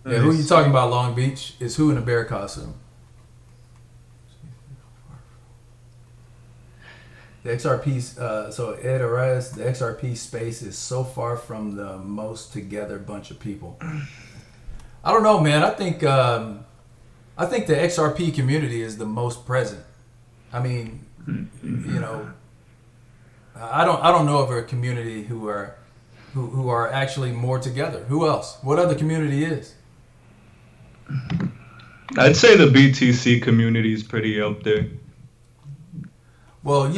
Yeah, who are you talking about, Long Beach? Is who in a bear costume? The XRP, so Ed Arias, the XRP space is so far from the most together bunch of people. I don't know, man. I think the XRP community is the most present. I mean, I don't know of a community who are actually more together. Who else? What other community is? I'd say the BTC community is pretty up there. Well,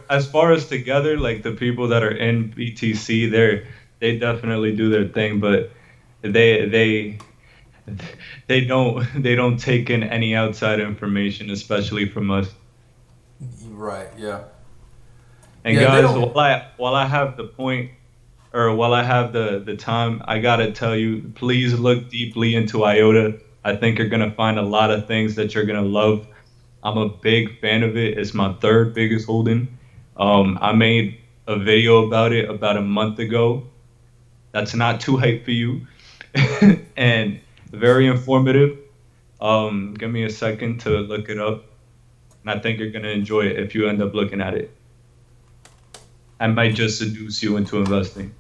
as far as together, like the people that are in BTC, they definitely do their thing, but they don't take in any outside information, especially from us. Right. Yeah. And guys, while I have the point, or while I have the time, I gotta tell you, please look deeply into IOTA. I think you're gonna find a lot of things that you're gonna love. I'm a big fan of it. It's my third biggest holding. I made a video about it about a month ago. That's not too hype for you. And very informative. Give me a second to look it up. And I think you're going to enjoy it if you end up looking at it. I might just seduce you into investing.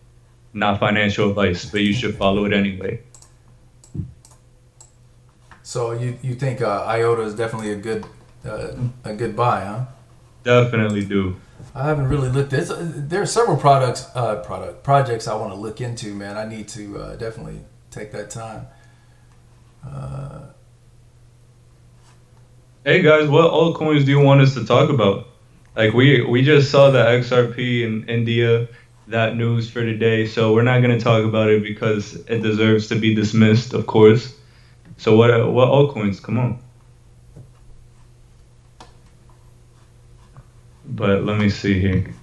Not financial advice, but you should follow it anyway. So you think IOTA is definitely a good buy, huh? Definitely do. I haven't really looked at it. There are several projects I want to look into, man. I need to definitely take that time. Hey guys, what altcoins do you want us to talk about? Like we just saw the XRP in India that news for today. So we're not going to talk about it because it deserves to be dismissed, of course. So what altcoins? Come on. But let me see here.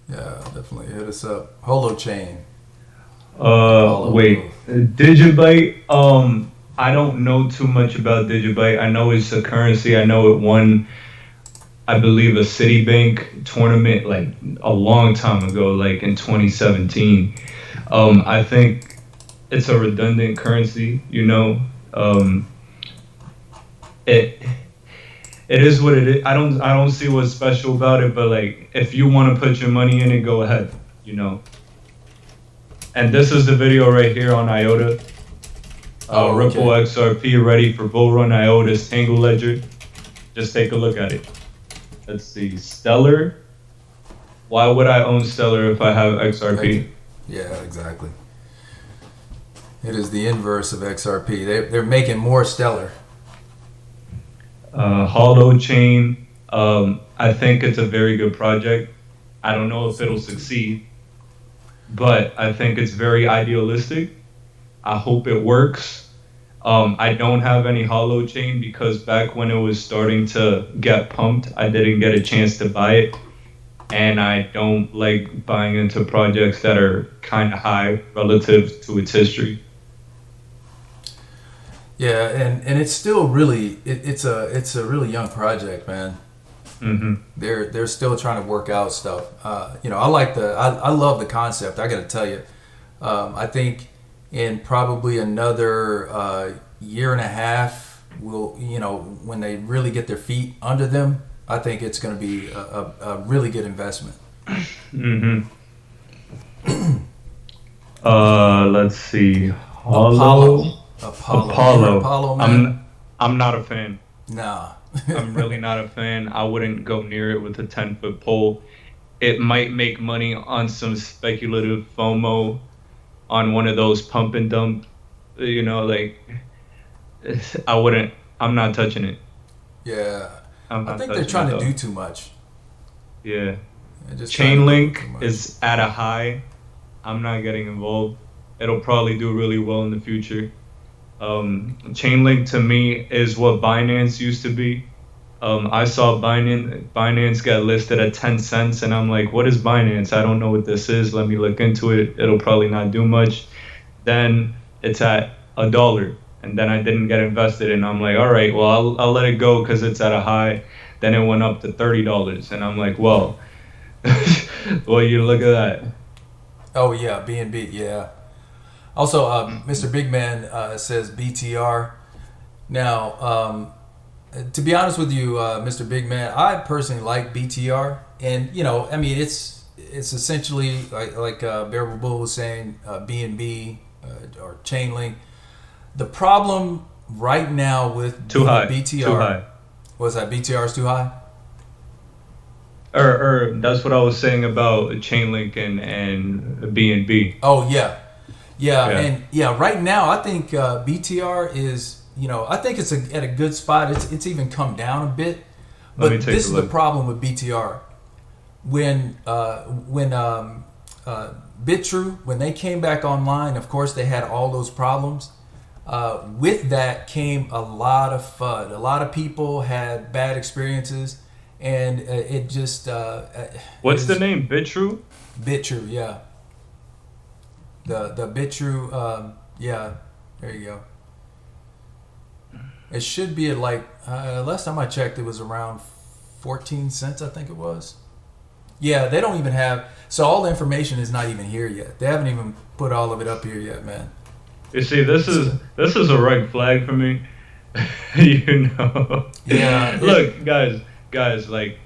Yeah, definitely hit us up. Holochain. Wait, Digibyte. I don't know too much about Digibyte. I know it's a currency. I know it won, I believe, a Citibank tournament like a long time ago, like in 2017. I think it's a redundant currency. It it is what it is. I don't see what's special about it, but like if you want to put your money in it, go ahead. And this is the video right here on IOTA. Ripple XRP ready for bull run. IOTA's Tangle Ledger. Just take a look at it. Let's see. Stellar. Why would I own Stellar if I have XRP? Yeah, exactly. It is the inverse of XRP. They're making more Stellar. Holochain. I think it's a very good project. I don't know if it'll succeed, but I think it's very idealistic. I hope it works. I don't have any Holochain because back when it was starting to get pumped, I didn't get a chance to buy it. And I don't like buying into projects that are kind of high relative to its history. Yeah, and it's still really it's a really young project, man. Mm-hmm. They're still trying to work out stuff. I love the concept. I got to tell you, I think in probably another year and a half, when they really get their feet under them, I think it's going to be a really good investment. Mm-hmm. Let's see. Apollo, man. I'm not a fan. Nah. I'm really not a fan. I wouldn't go near it with a 10-foot pole. It might make money on some speculative FOMO on one of those pump and dump, I'm not touching it. Yeah. I think they're trying to do too much. Yeah. Chainlink is at a high. I'm not getting involved. It'll probably do really well in the future. Chainlink to me is what Binance used to be. I saw Binance get listed at 10 cents and I'm like, what is Binance? I don't know what this is. Let me look into it. It'll probably not do much. Then it's at $1 and then I didn't get invested and I'm like, all right, well, I'll let it go because it's at a high. Then it went up to $30 and I'm like, well, well, you look at that. Oh yeah, BNB, yeah. Also, Mr. Big Man says BTR. Now, to be honest with you, Mr. Big Man, I personally like BTR, and it's essentially like Bearable Bull was saying, BNB or Chainlink. The problem right now with BTR, too high. Was that BTR is too high? Or that's what I was saying about Chainlink and BNB. Oh yeah. And right now I think BTR is, I think it's at a good spot. It's even come down a bit, but this is the problem with BTR. When BitTrue, when they came back online, of course they had all those problems. With that came a lot of FUD. A lot of people had bad experiences, and it just. What's the name? BitTrue? BitTrue, yeah. The BitTrue, yeah, there you go. It should be at last time I checked, it was around 14 cents, I think it was. Yeah, they don't even have, so all the information is not even here yet. They haven't even put all of it up here yet, man. You see, this is a red flag for me. Yeah. Look, guys, like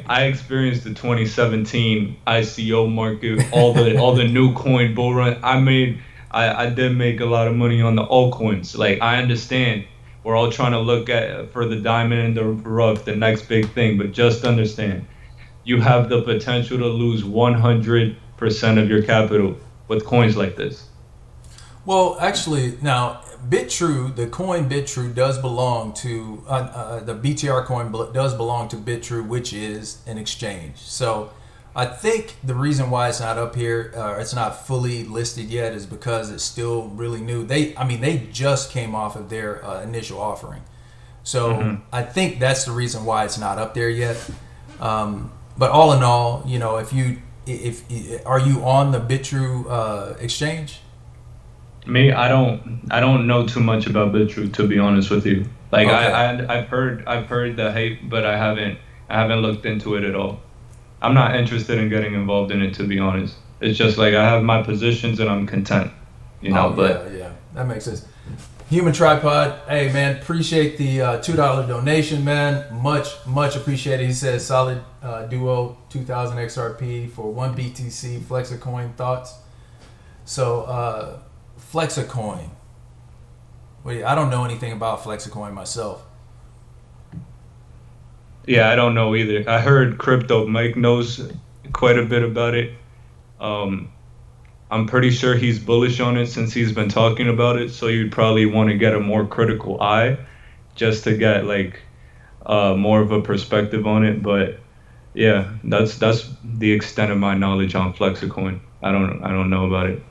I experienced the 2017 ICO market, all the new coin bull run. I did make a lot of money on the altcoins. Like, I understand we're all trying to look for the diamond in the rough, the next big thing, but just understand, you have the potential to lose 100% of your capital with coins like this. Well, actually, now BitTrue, the coin BitTrue does belong to the BTR coin does belong to BitTrue, which is an exchange. So I think the reason why it's not up here, it's not fully listed yet, is because it's still really new. They just came off of their initial offering, so I think that's the reason why it's not up there yet. But all in all, if are you on the BitTrue exchange? Me, I don't know too much about BitTrue, to be honest with you. Like Okay. I've heard the hype, but I haven't looked into it at all. I'm not interested in getting involved in it, to be honest. It's just like I have my positions and I'm content, but yeah, that makes sense. Human Tripod, hey man, appreciate the $2 donation, man. Much appreciated. He says solid duo 2000 XRP for 1 BTC FlexiCoin thoughts. So FlexiCoin. Wait, I don't know anything about FlexiCoin myself. yeah, I don't know either. I heard Crypto Mike knows quite a bit about it. I'm pretty sure he's bullish on it since he's been talking about it. So you'd probably want to get a more critical eye, just to get like more of a perspective on it. But yeah, that's the extent of my knowledge on FlexiCoin. I don't know about it.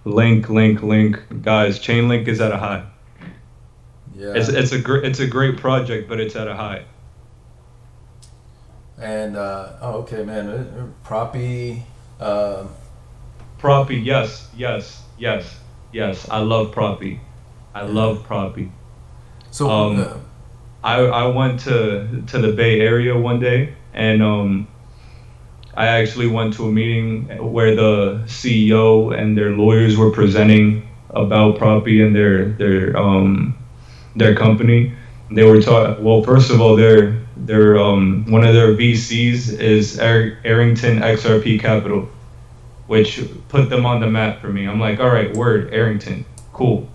Link, guys. Chainlink is at a high. Yeah. It's a great project, but it's at a high. And okay, man. Proppy. Proppy, yes. I love Proppy. I love Proppy. So I went to the Bay Area one day, and I actually went to a meeting where the CEO and their lawyers were presenting about Proppy and their company. They were talking. Well, first of all, their one of their VCs is Arrington XRP Capital, which put them on the map for me. I'm like, all right, word, Arrington, cool.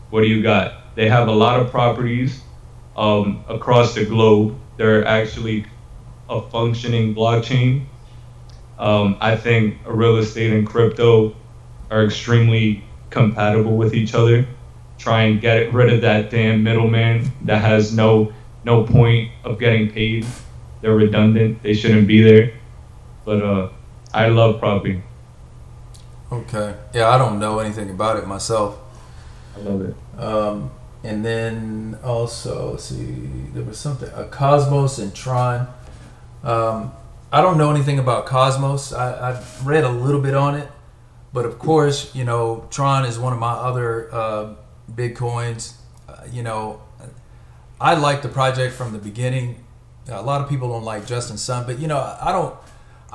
What do you got? They have a lot of properties across the globe. They're actually a functioning blockchain. I think real estate and crypto are extremely compatible with each other. Try and get rid of that damn middleman that has no point of getting paid. They're redundant. They shouldn't be there. But I love Proppy. okay. Yeah, I don't know anything about it myself. I love it. And then also, let's see, there was something, Cosmos and Tron. I don't know anything about Cosmos. I've read a little bit on it, but of course, Tron is one of my other big coins. I like the project from the beginning. A lot of people don't like Justin Sun, but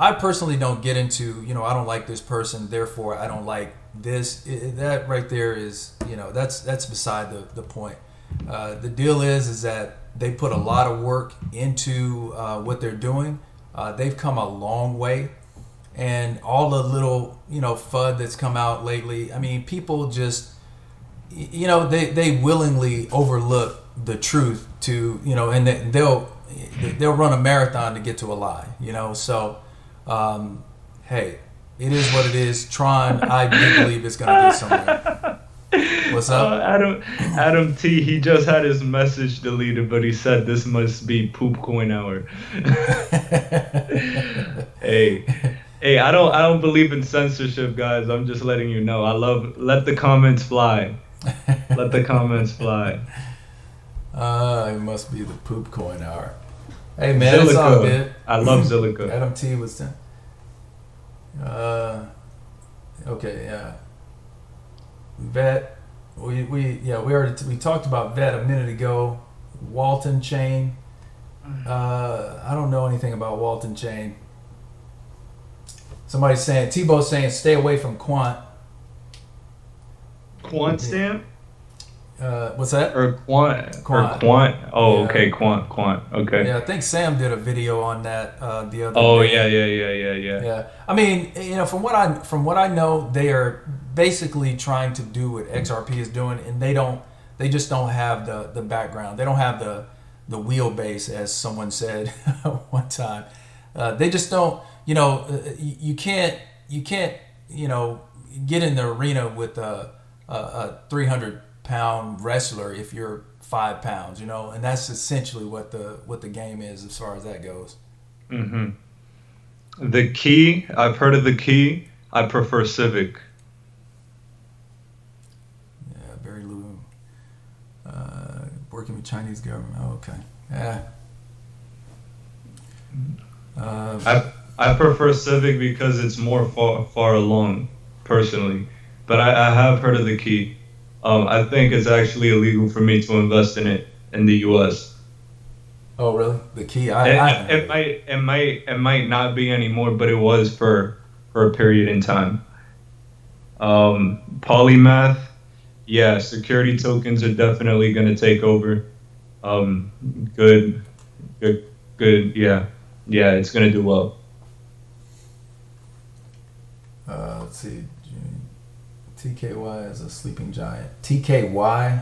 I personally don't get into, I don't like this person, therefore I don't like this. That right there is, that's beside the point. The deal is that they put a lot of work into what they're doing. They've come a long way, and all the little, FUD that's come out lately. I mean, people just, they willingly overlook the truth to, and they'll run a marathon to get to a lie, So, hey, it is what it is. Tron, I do believe it's gonna get somewhere. What's up? Adam T, he just had his message deleted, but he said this must be poop coin hour. Hey, I don't believe in censorship, guys. I'm just letting you know. Let the comments fly. Let the comments fly. It must be the poop coin hour. Hey man, Zilliqa. It's all good. I love Zilliqa. Adam T was done. Okay, yeah. Vet, we talked about Vet a minute ago. Walton Chain. I don't know anything about Walton Chain. Somebody's saying, Tebow's saying, stay away from Quant. Quant stamp? What's that? Or Quant. Or Quant. Oh, yeah. Okay, Quant. Okay. Yeah, I think Sam did a video on that the other day. Yeah. I mean, from what I know, they are basically trying to do what XRP is doing, and they just don't have the background. They don't have the wheelbase, as someone said one time. They just don't. You can't get in the arena with a 300 pound wrestler if you're 5 pounds, you know, and that's essentially what the game is as far as that goes. Hmm. The key, I've heard of the key. I prefer Civic. Yeah, very low. Working with Chinese government. Oh, okay. Yeah. I prefer Civic because it's more far along, personally. But I have heard of the key. I think it's actually illegal for me to invest in it in the U.S. Oh, really? The key? It might not be anymore, but it was for a period in time. Polymath, yeah, security tokens are definitely going to take over. Um, good, good, yeah, it's going to do well. Let's see. TKY is a sleeping giant. TKY?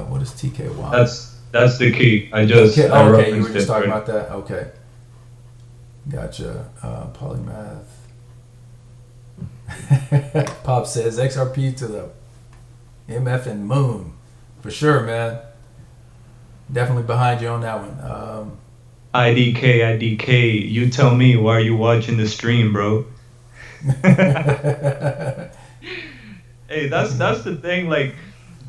What is TKY? That's the key. I okay, you were just talking about that. Okay, gotcha. Polymath. Pop says XRP to the MF and Moon, for sure, man. Definitely behind you on that one. IDK. You tell me, why are you watching the stream, bro? Hey, that's the thing. Like,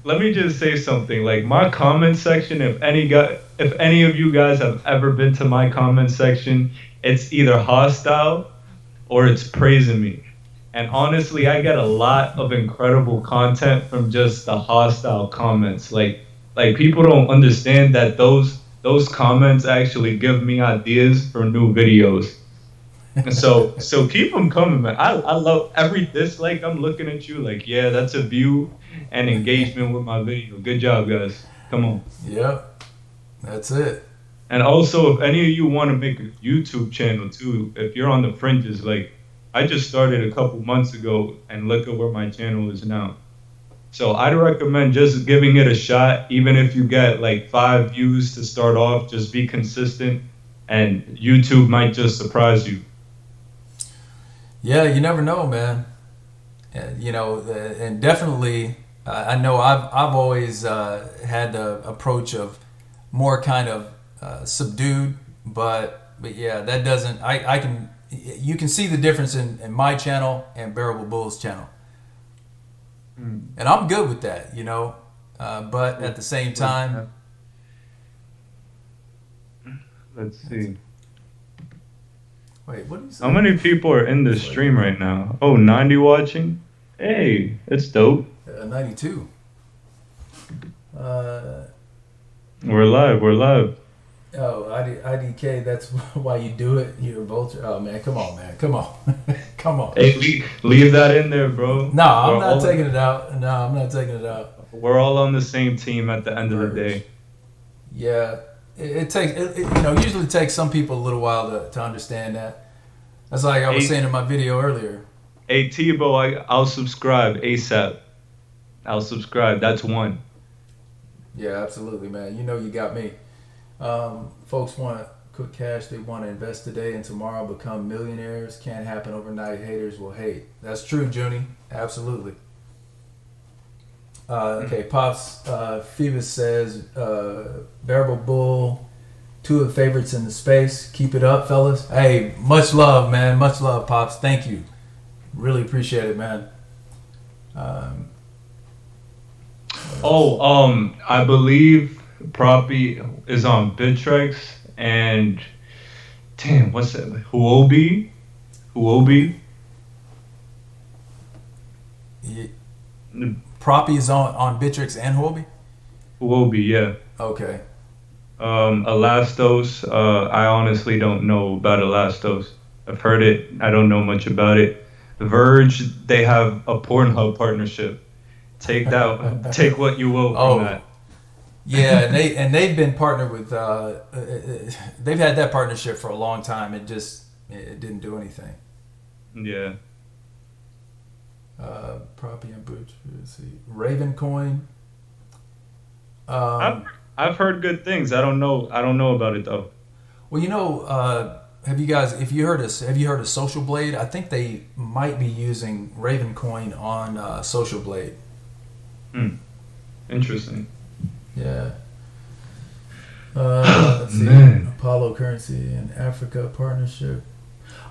let me just say something. Like, my comment section, if any of you guys have ever been to my comment section, it's either hostile or it's praising me. And honestly, I get a lot of incredible content from just the hostile comments. Like people don't understand that those comments actually give me ideas for new videos. And so keep them coming, man. I love every dislike. I'm looking at you like, yeah, that's a view and engagement with my video. Good job, guys. Come on. Yep, that's it. And also, if any of you want to make a YouTube channel too, if you're on the fringes, like I just started a couple months ago, and look at where my channel is now. So I'd recommend just giving it a shot, even if you get like 5 views to start off. Just be consistent, and YouTube might just surprise you. Yeah, you never know, man. You know, and definitely, I know I've always had the approach of more kind of subdued, but yeah, that doesn't. You can see the difference in my channel and Bearable Bull's channel, and I'm good with that, you know. But at the same time, let's see. Wait, what do you say? How many people are in this stream right now? Oh, 90 watching? Hey, it's dope. 92. We're live. Oh, IDK, that's why you do it. You're a vulture. Oh, man, come on, man. Come on. Come on. Hey, leave that in there, bro. No, I'm not taking it out. We're all on the same team at the end of the day. Yeah. It takes, usually takes some people a little while to understand that. That's like I was saying in my video earlier. Hey, Tebow, I'll subscribe ASAP. I'll subscribe. That's one. Yeah, absolutely, man. You know you got me. Folks want quick cash. They want to invest today and tomorrow become millionaires. Can't happen overnight. Haters will hate. That's true, Junie. Absolutely. Okay, Pops Phoebus says, Bearable Bull, 2 of the favorites in the space. Keep it up, fellas. Hey, much love, man. Much love, Pops. Thank you. Really appreciate it, man. I believe Proppy is on Bittrex and damn, what's that? Huobi? Yeah. Proppy is on Bittrex and Huobi? Huobi, yeah. Okay. Elastos, I honestly don't know about Elastos. I've heard it. I don't know much about it. Verge, they have a Pornhub partnership. Take what you will from that. Yeah, and they've been partnered with. They've had that partnership for a long time. It didn't do anything. Yeah. Proppy and Butch. Let's see. Ravencoin. I've heard good things. I don't know about it though. Well, have you heard of Social Blade? I think they might be using Ravencoin on Social Blade. Interesting. Yeah. Let's see. Man. Apollo currency and Africa partnership.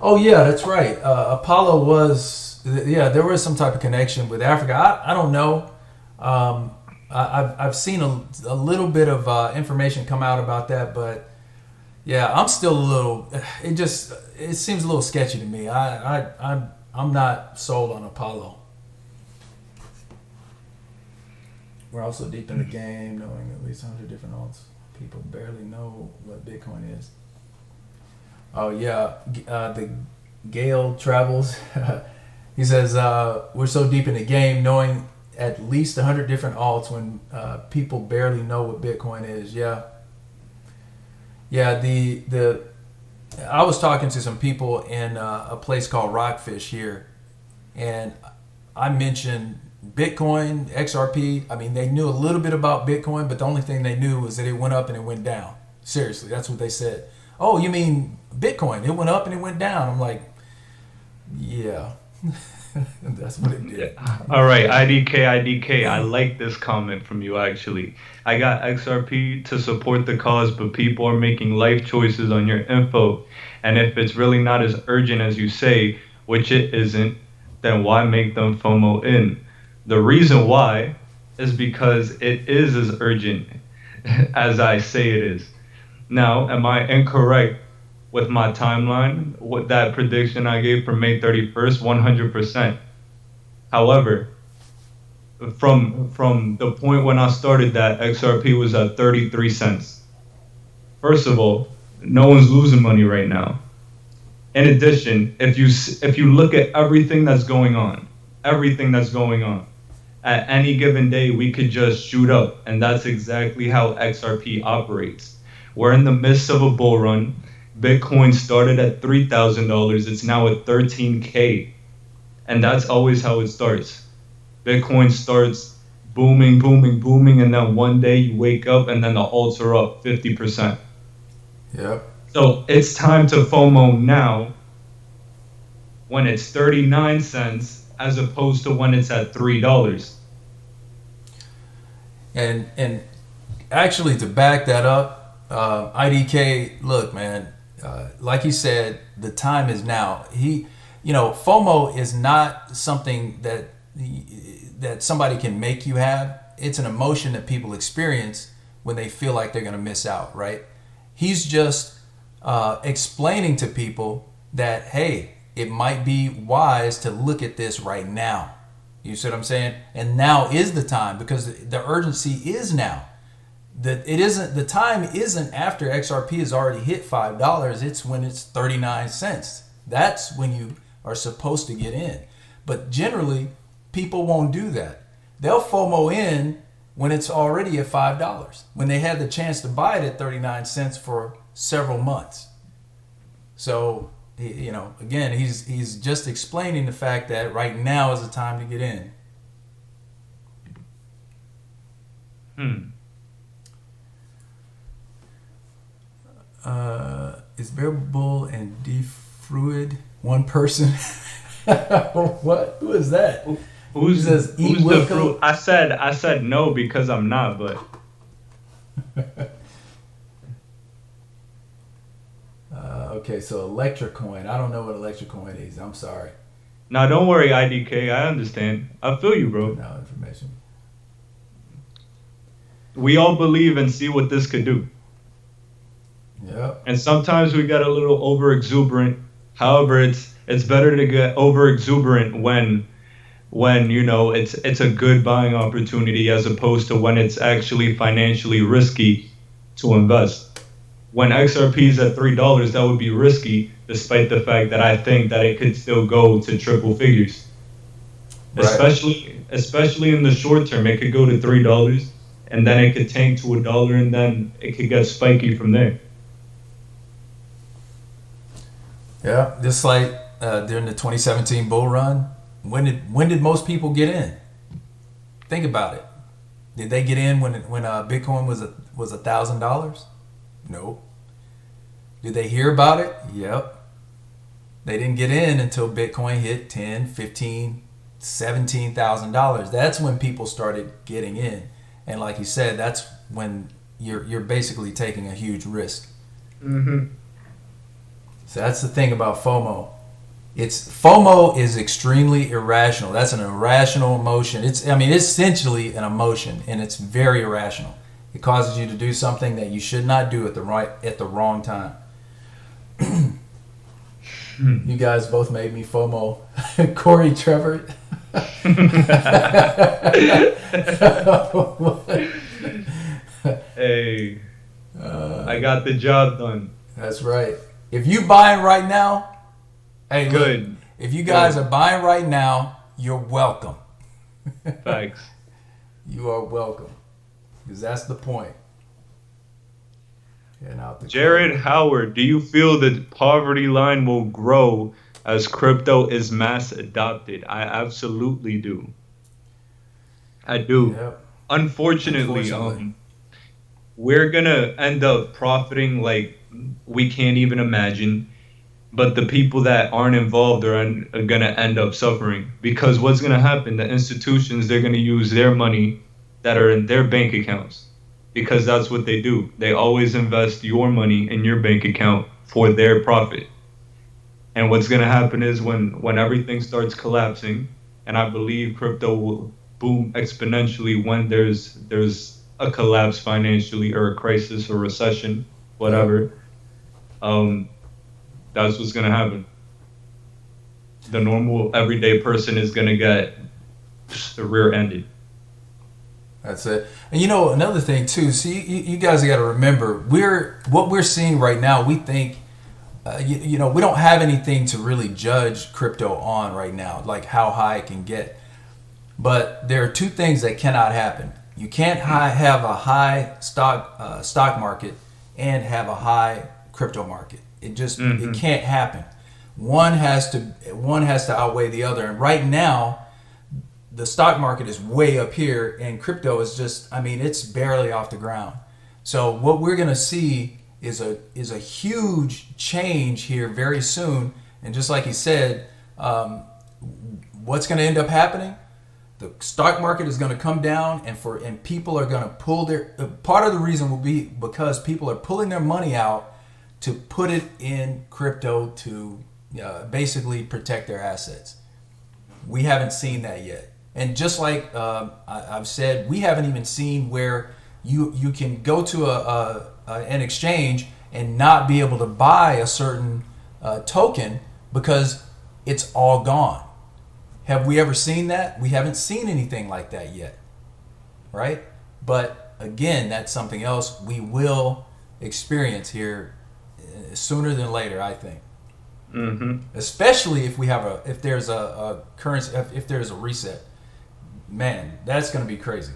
Oh yeah, that's right. Apollo was, yeah, there was some type of connection with Africa. I don't know. I've seen a little bit of information come out about that, but yeah, I'm still a little. It seems a little sketchy to me. I'm not sold on Apollo. We're also deep in the game, knowing at least 100 different alts. People barely know what Bitcoin is. Oh yeah, the Gale Travels. He says we're so deep in the game, knowing at least 100 different alts when people barely know what Bitcoin is. Yeah. I was talking to some people in a place called Rockfish here, and I mentioned Bitcoin, XRP. I mean, they knew a little bit about Bitcoin, but the only thing they knew was that it went up and it went down. Seriously, that's what they said. Oh, you mean Bitcoin? It went up and it went down. I'm like, yeah. That's what it did. Yeah. All right, IDK. I like this comment from you, actually. I got XRP to support the cause, but people are making life choices on your info. And if it's really not as urgent as you say, which it isn't, then why make them FOMO in? The reason why is because it is as urgent as I say it is. Now, am I incorrect with my timeline, with that prediction I gave for May 31st? 100%. However, from the point when I started that, XRP was at 33 cents. First of all, no one's losing money right now. In addition, if you look at everything that's going on, at any given day, we could just shoot up. And that's exactly how XRP operates. We're in the midst of a bull run. Bitcoin started at $3,000. It's now at 13K. And that's always how it starts. Bitcoin starts booming, and then one day you wake up and then the alts are up 50%. Yep. So it's time to FOMO now when it's 39 cents as opposed to when it's at $3. And actually, to back that up, IDK, look, man, like he said, the time is now. FOMO is not something that somebody can make you have. It's an emotion that people experience when they feel like they're going to miss out, right? He's just explaining to people that, hey, it might be wise to look at this right now. You see what I'm saying? And now is the time, because the urgency is now. The time isn't after XRP has already hit $5. It's when it's 39 cents. That's when you are supposed to get in. But generally, people won't do that. They'll FOMO in when it's already at $5, when they had the chance to buy it at 39 cents for several months. So, again, he's just explaining the fact that right now is the time to get in. Is Bearable Bull and Defruid one person? What? Who is that? Who's the fruit? I said no because I'm not, but okay, so ElectraCoin. I don't know what ElectraCoin is. I'm sorry. No, don't worry, IDK. I understand. I feel you, bro. No information. We all believe and see what this could do. Yep. And sometimes we get a little over exuberant. However, it's better to get over exuberant when it's a good buying opportunity as opposed to when it's actually financially risky to invest. When XRP is at $3, that would be risky, despite the fact that I think that it could still go to triple figures. Right. Especially in the short term, it could go to $3, and then it could tank to $1, and then it could get spiky from there. Yeah, just like during the 2017 bull run, when did most people get in? Think about it. Did they get in when Bitcoin was $1,000? Nope. Did they hear about it? Yep. They didn't get in until Bitcoin hit $10,000, $15,000, $17,000. That's when people started getting in. And like you said, that's when you're basically taking a huge risk. Mm-hmm. So that's the thing about FOMO. FOMO is extremely irrational. That's an irrational emotion. It's essentially an emotion, and it's very irrational. It causes you to do something that you should not do at the wrong time. You guys both made me FOMO. Corey, Trevor. Hey, I got the job done. That's right. If you buying right now, hey, good. Look, if you guys are buying right now, you're welcome. Thanks. You are welcome, because that's the point. Jared Howard, do you feel the poverty line will grow as crypto is mass adopted? I absolutely do. I do. Yep. Unfortunately, we're gonna end up profiting like we can't even imagine, but the people that aren't involved are gonna end up suffering, because what's gonna happen? The institutions, they're gonna use their money that are in their bank accounts, because that's what they do. They always invest your money in your bank account for their profit. And what's gonna happen is when everything starts collapsing, and I believe crypto will boom exponentially when there's a collapse financially, or a crisis or recession, whatever. That's what's gonna happen. The normal everyday person is gonna get rear-ended. That's it. And another thing too. See, you guys got to remember, what we're seeing right now. We think, we don't have anything to really judge crypto on right now, like how high it can get. But there are two things that cannot happen. You can't have a high stock market and have a high crypto market. It just it can't happen. One has to outweigh the other. And right now, the stock market is way up here, and crypto is just, it's barely off the ground. So what we're going to see is a huge change here very soon. And just like he said, what's going to end up happening? The stock market is going to come down, and people are going to pull part of the reason will be because people are pulling their money out to put it in crypto to basically protect their assets. We haven't seen that yet. And just like I've said, we haven't even seen where you can go to an exchange and not be able to buy a certain token because it's all gone. Have we ever seen that? We haven't seen anything like that yet, right? But again, that's something else we will experience here sooner than later, I think. Mm-hmm. Especially if there's a currency, if there's a reset. Man, that's going to be crazy.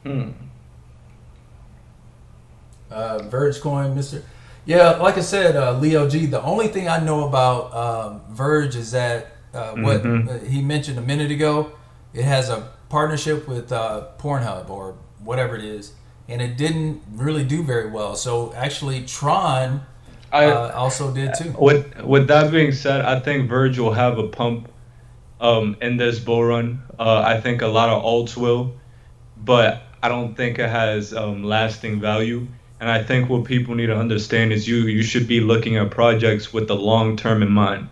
VeChain, Mr. Yeah, like I said, Leo G, the only thing I know about Verge is that what he mentioned a minute ago, it has a partnership with Pornhub or whatever it is, and it didn't really do very well. So actually, Tron also did too. With that being said, I think Verge will have a pump in this bull run. I think a lot of alts will, but I don't think it has lasting value. And I think what people need to understand is you should be looking at projects with the long term in mind.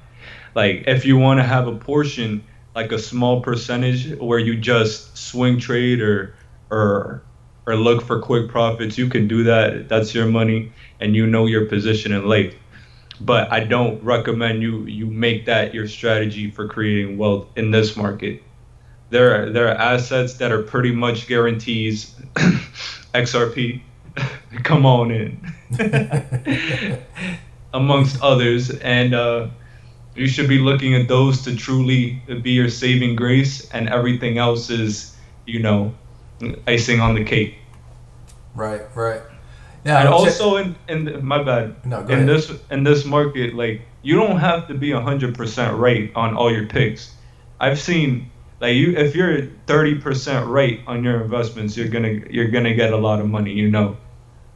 Like if you want to have a portion, like a small percentage where you just swing trade or look for quick profits, you can do that. That's your money, and you know your position in late. But I don't recommend you make that your strategy for creating wealth in this market. There are assets that are pretty much guarantees. XRP, come on in, amongst others, and you should be looking at those to truly be your saving grace, and everything else is, icing on the cake. Right. Yeah, and also in my bad. No, go ahead. In this market, like you don't have to be 100% right on all your picks. I've seen if you're 30% right on your investments, you're gonna get a lot of money.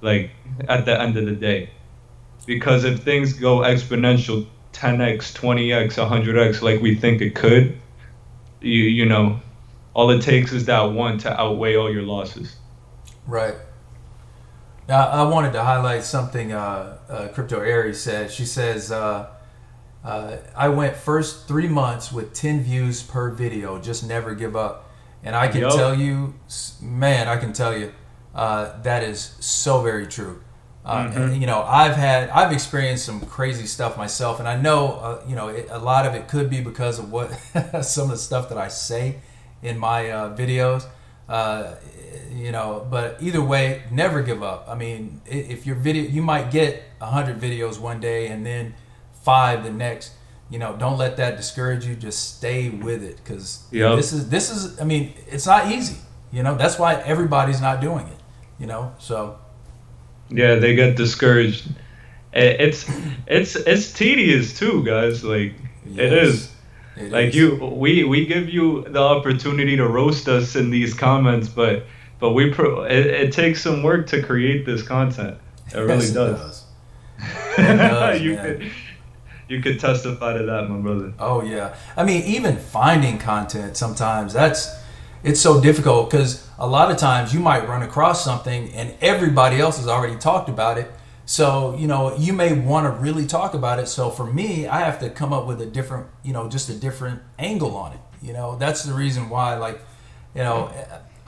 Like at the end of the day, because if things go exponential, 10x, 20x, 100x, like we think it could, all it takes is that one to outweigh all your losses. Right. Now, I wanted to highlight something Crypto Aries said. She says, I went first 3 months with 10 views per video. Just never give up. And I can tell you, man, that is so very true. And, you know, I've experienced some crazy stuff myself, and I know, you know, a lot of it could be because of what some of the stuff that I say in my videos. You know, but either way, never give up. I mean, if your video, you might get 100 videos one day and then 5 the next. You know, don't let that discourage you. Just stay with it, because this is. I mean, it's not easy. You know, that's why everybody's not doing it. You know, so. Yeah, they get discouraged. It's tedious too, guys. Like it is. Like we give you the opportunity to roast us in these comments, but it takes some work to create this content. It really does. It does, you could testify to that, my brother. Oh yeah. I mean, even finding content sometimes it's so difficult, because a lot of times you might run across something and everybody else has already talked about it. So, you know, you may want to really talk about it. So for me, I have to come up with a different, you know, just a different angle on it. You know, that's the reason why, like, you know,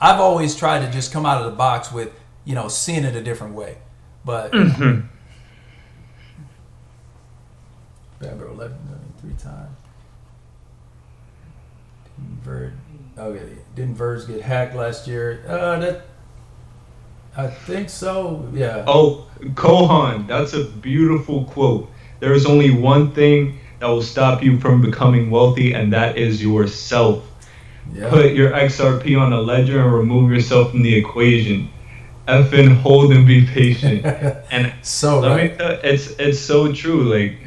I've always tried to just come out of the box with, you know, seeing it a different way. But Bamber 11 million 3 times. Didn't Verge get hacked last year? I think so. Yeah. Oh, Kohan, that's a beautiful quote. There is only one thing that will stop you from becoming wealthy, and that is yourself. Yep. Put your XRP on a ledger and remove yourself from the equation. Effing hold and be patient. And so let me tell you, it's so true. Like,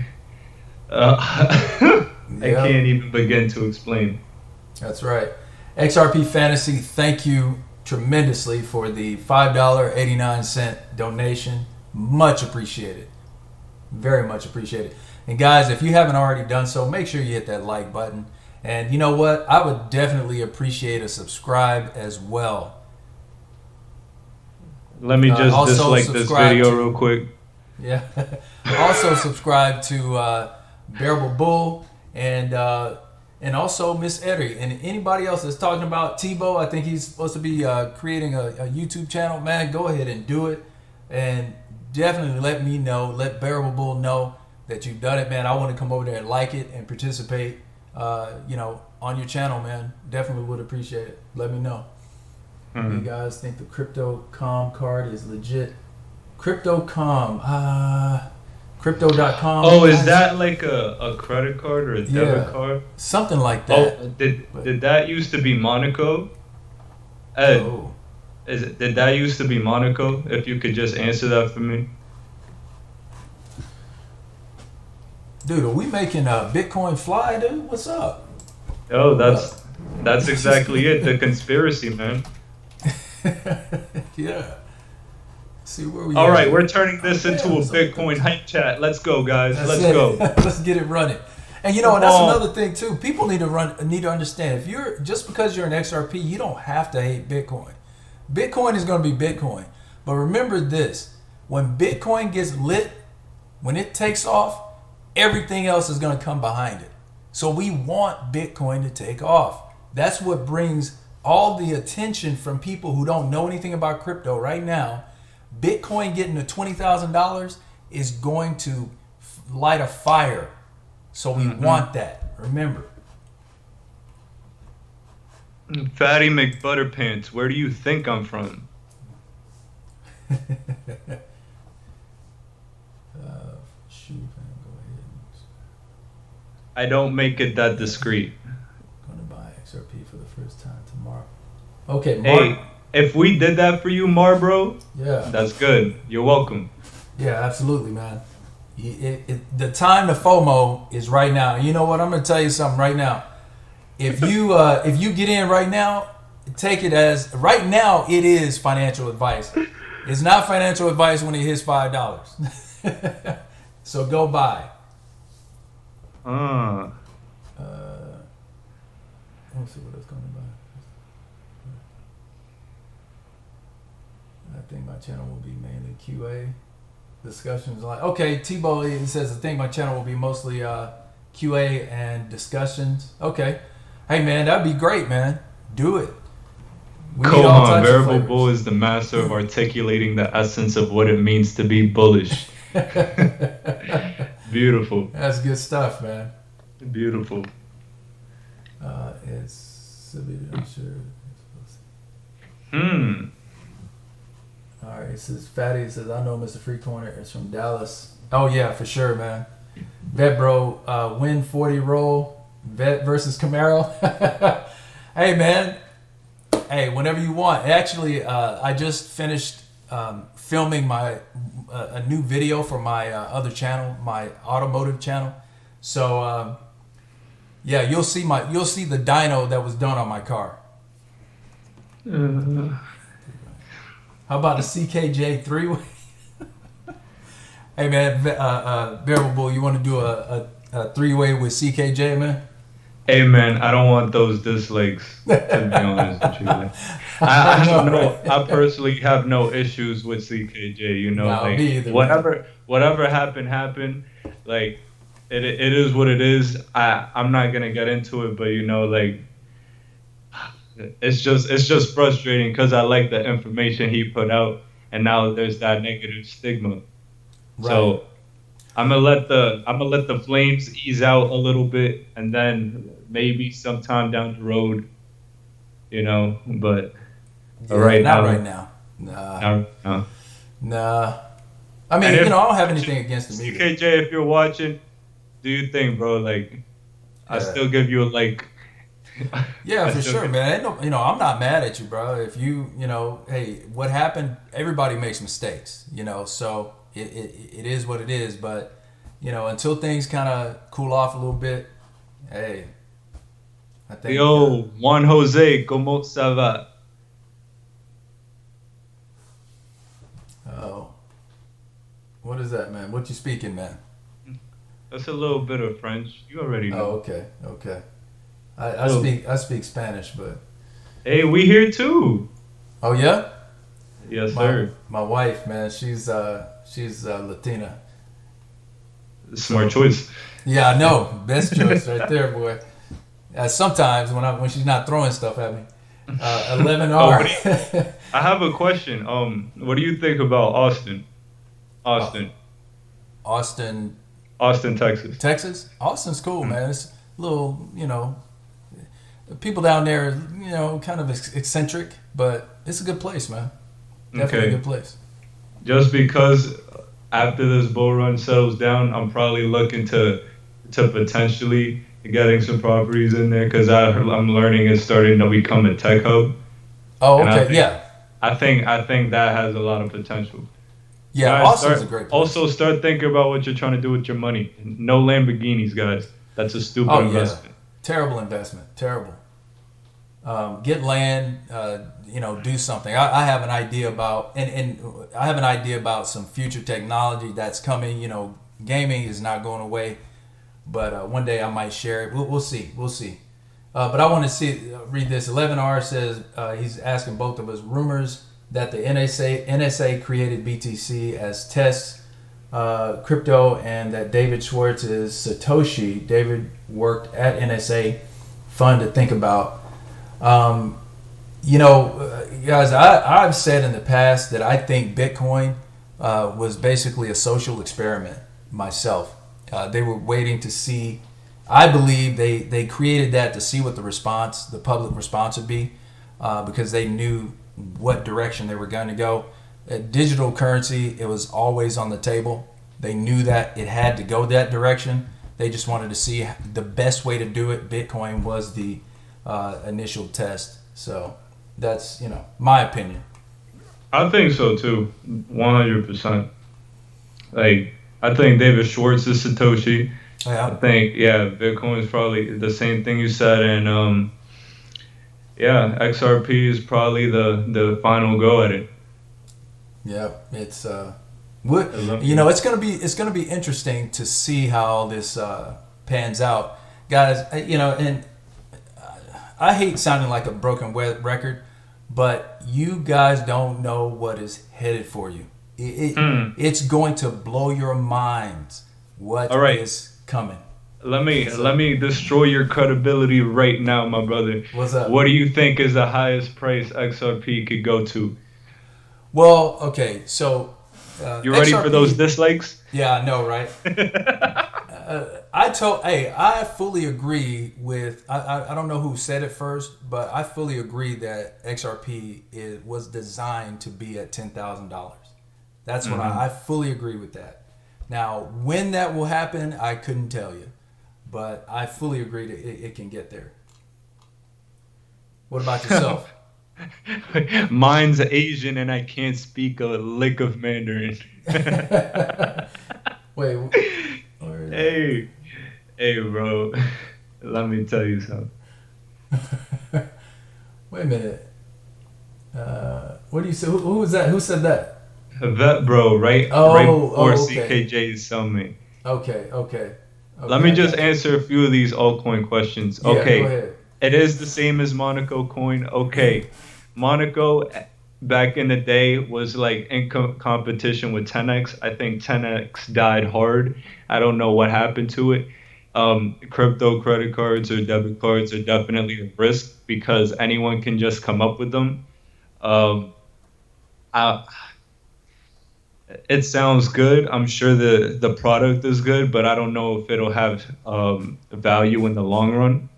I can't even begin to explain. That's right. XRP Fantasy, thank you tremendously for the $5.89 donation. Much appreciated. Very much appreciated. And guys, if you haven't already done so, make sure you hit that like button. And you know what? I would definitely appreciate a subscribe as well. Let me just dislike this video real quick. Yeah. Also subscribe to Bearable Bull and also Miss Eddie, and anybody else that's talking about Tebow. I think he's supposed to be creating a YouTube channel. Man, go ahead and do it, and definitely let me know, let Bearable Bull know that you've done it, man. I want to come over there and like it and participate, you know, on your channel, man. Definitely would appreciate it. Let me know. You guys think the Crypto.com card is legit? Crypto.com, Crypto.com. Oh, is that like a credit card or a debit card? Something like that. Oh, did that used to be Monaco? Ed, did that used to be Monaco? If you could just answer that for me. Dude, are we making Bitcoin fly, dude? What's up? Oh, that's exactly it. The conspiracy, man. Yeah. See where we All right, we're turning this into a Bitcoin hype chat. Let's go, guys. Let's go. Let's get it running. And you know, and that's another thing too. People need to understand, if you're just because you're an XRP, you don't have to hate Bitcoin. Bitcoin is going to be Bitcoin. But remember this, when Bitcoin gets lit, when it takes off, everything else is going to come behind it. So we want Bitcoin to take off. That's what brings all the attention from people who don't know anything about crypto right now. Bitcoin getting to $20,000 is going to light a fire. So we want that. Remember. Fatty McButterpants, where do you think I'm from? I don't make it that discreet. Going to buy XRP for the first time tomorrow. Okay, Hey, if we did that for you, Bro, yeah, that's good. You're welcome. Yeah, absolutely, man. The time to FOMO is right now. You know what? I'm going to tell you something right now. If you get in right now, take it as right now. It is financial advice. It's not financial advice when it hits $5. So go buy. Let's see what it's going to buy. I think my channel will be mainly QA discussions. Like, okay, Tebow, he says, I think my channel will be mostly QA and discussions. Okay. Hey, man, that'd be great, man. Do it. We need all Kohan, types of Bearable flavors. Bull is the master of articulating the essence of what it means to be bullish. Beautiful. That's good stuff, man. Beautiful. I'm sure. All right, it says Fatty says, I know Mr. Freecoiner is from Dallas. Oh yeah, for sure, man. Vet bro, win 40 roll. Vet versus Camaro. Hey man. Hey, whenever you want. Actually, I just finished filming my a new video for my other channel, my automotive channel. So yeah, you'll see the dyno that was done on my car. How about the CKJ 3-way? Hey man, Bearable Bull, you want to do a 3-way with CKJ, man? Hey man, I don't want those dislikes, to be honest with you. I personally have no issues with CKJ, you know, No, like me either, whatever happened, like it is what it is. I'm not gonna get into it, but you know, like it's just frustrating because I like the information he put out, and now there's that negative stigma. Right. So I'm gonna let the flames ease out a little bit, and then maybe sometime down the road, you know. But right now, nah. I mean, I don't have anything against him either. CKJ, if you're watching, do you think, bro? Like, I still give you a like. Yeah, for sure, man. I'm not mad at you, bro. If hey, what happened? Everybody makes mistakes, So it is what it is. But until things kind of cool off a little bit, hey, I think. Yo, Juan Jose, ¿cómo ça va? Oh, what is that, man? What you speaking, man? That's a little bit of French. You already know. Oh, okay. I speak Spanish, but hey, we here too. Oh yeah? Yes, sir. My wife, man, she's Latina. Smart choice. Yeah, I know. Best choice right there, boy. Sometimes when she's not throwing stuff at me. 11R. I have a question. What do you think about Austin? Austin, Texas. Texas? Austin's cool, man. It's a little, people down there, kind of eccentric, but it's a good place, man. Definitely a good place. Just because after this bull run settles down, I'm probably looking to potentially getting some properties in there because I'm learning it's starting to become a tech hub. Oh, okay, I think that has a lot of potential. Yeah, guys, Austin's a great place. Also, start thinking about what you're trying to do with your money. No Lamborghinis, guys. That's a stupid investment. Terrible investment. Terrible. Get land. Do something. I have an idea about, and I have an idea about some future technology that's coming. Gaming is not going away, but one day I might share it. We'll see. But I want to read this. 11R says he's asking both of us rumors that the NSA created BTC as test crypto, and that David Schwartz is Satoshi. David worked at NSA. Fun to think about. Guys, I've said in the past that I think Bitcoin was basically a social experiment myself. They were waiting to see. I believe they created that to see what the public response would be, because they knew what direction they were going to go. Digital currency, it was always on the table. They knew that it had to go that direction. They just wanted to see the best way to do it. Bitcoin was the initial test. So that's, my opinion. I think so too, 100%. Like, I think David Schwartz is Satoshi. Yeah. I think, Bitcoin is probably the same thing you said, and XRP is probably the final go at it. Yeah, it's it's gonna be interesting to see how this pans out, guys. And I hate sounding like a broken record, but you guys don't know what is headed for you. It's going to blow your minds what All right. is coming. Let me destroy your credibility right now, my brother. What's up? What do you think is the highest price XRP could go to? Well, okay, so You ready for XRP those dislikes? Yeah, I know, right? I fully agree with. I don't know who said it first, but I fully agree that XRP was designed to be at $10,000. That's what I fully agree with that. Now, when that will happen, I couldn't tell you, but I fully agree that it can get there. What about yourself? Mine's Asian and I can't speak a lick of Mandarin. Wait, where is that? Hey, bro. Let me tell you something. Wait a minute. What do you say? Who was that? Who said that? Vet, bro, right before okay. CKJ's summit. Okay. Let me just answer a few of these altcoin questions. Yeah, Okay, go ahead. it is the same as Monaco coin. Okay, Monaco back in the day was like in competition with 10x. I think 10x died hard. I don't know what happened to it. Crypto credit cards or debit cards are definitely a risk because anyone can just come up with them. Um, I, it sounds good. I'm sure the product is good, but I don't know if it'll have value in the long run.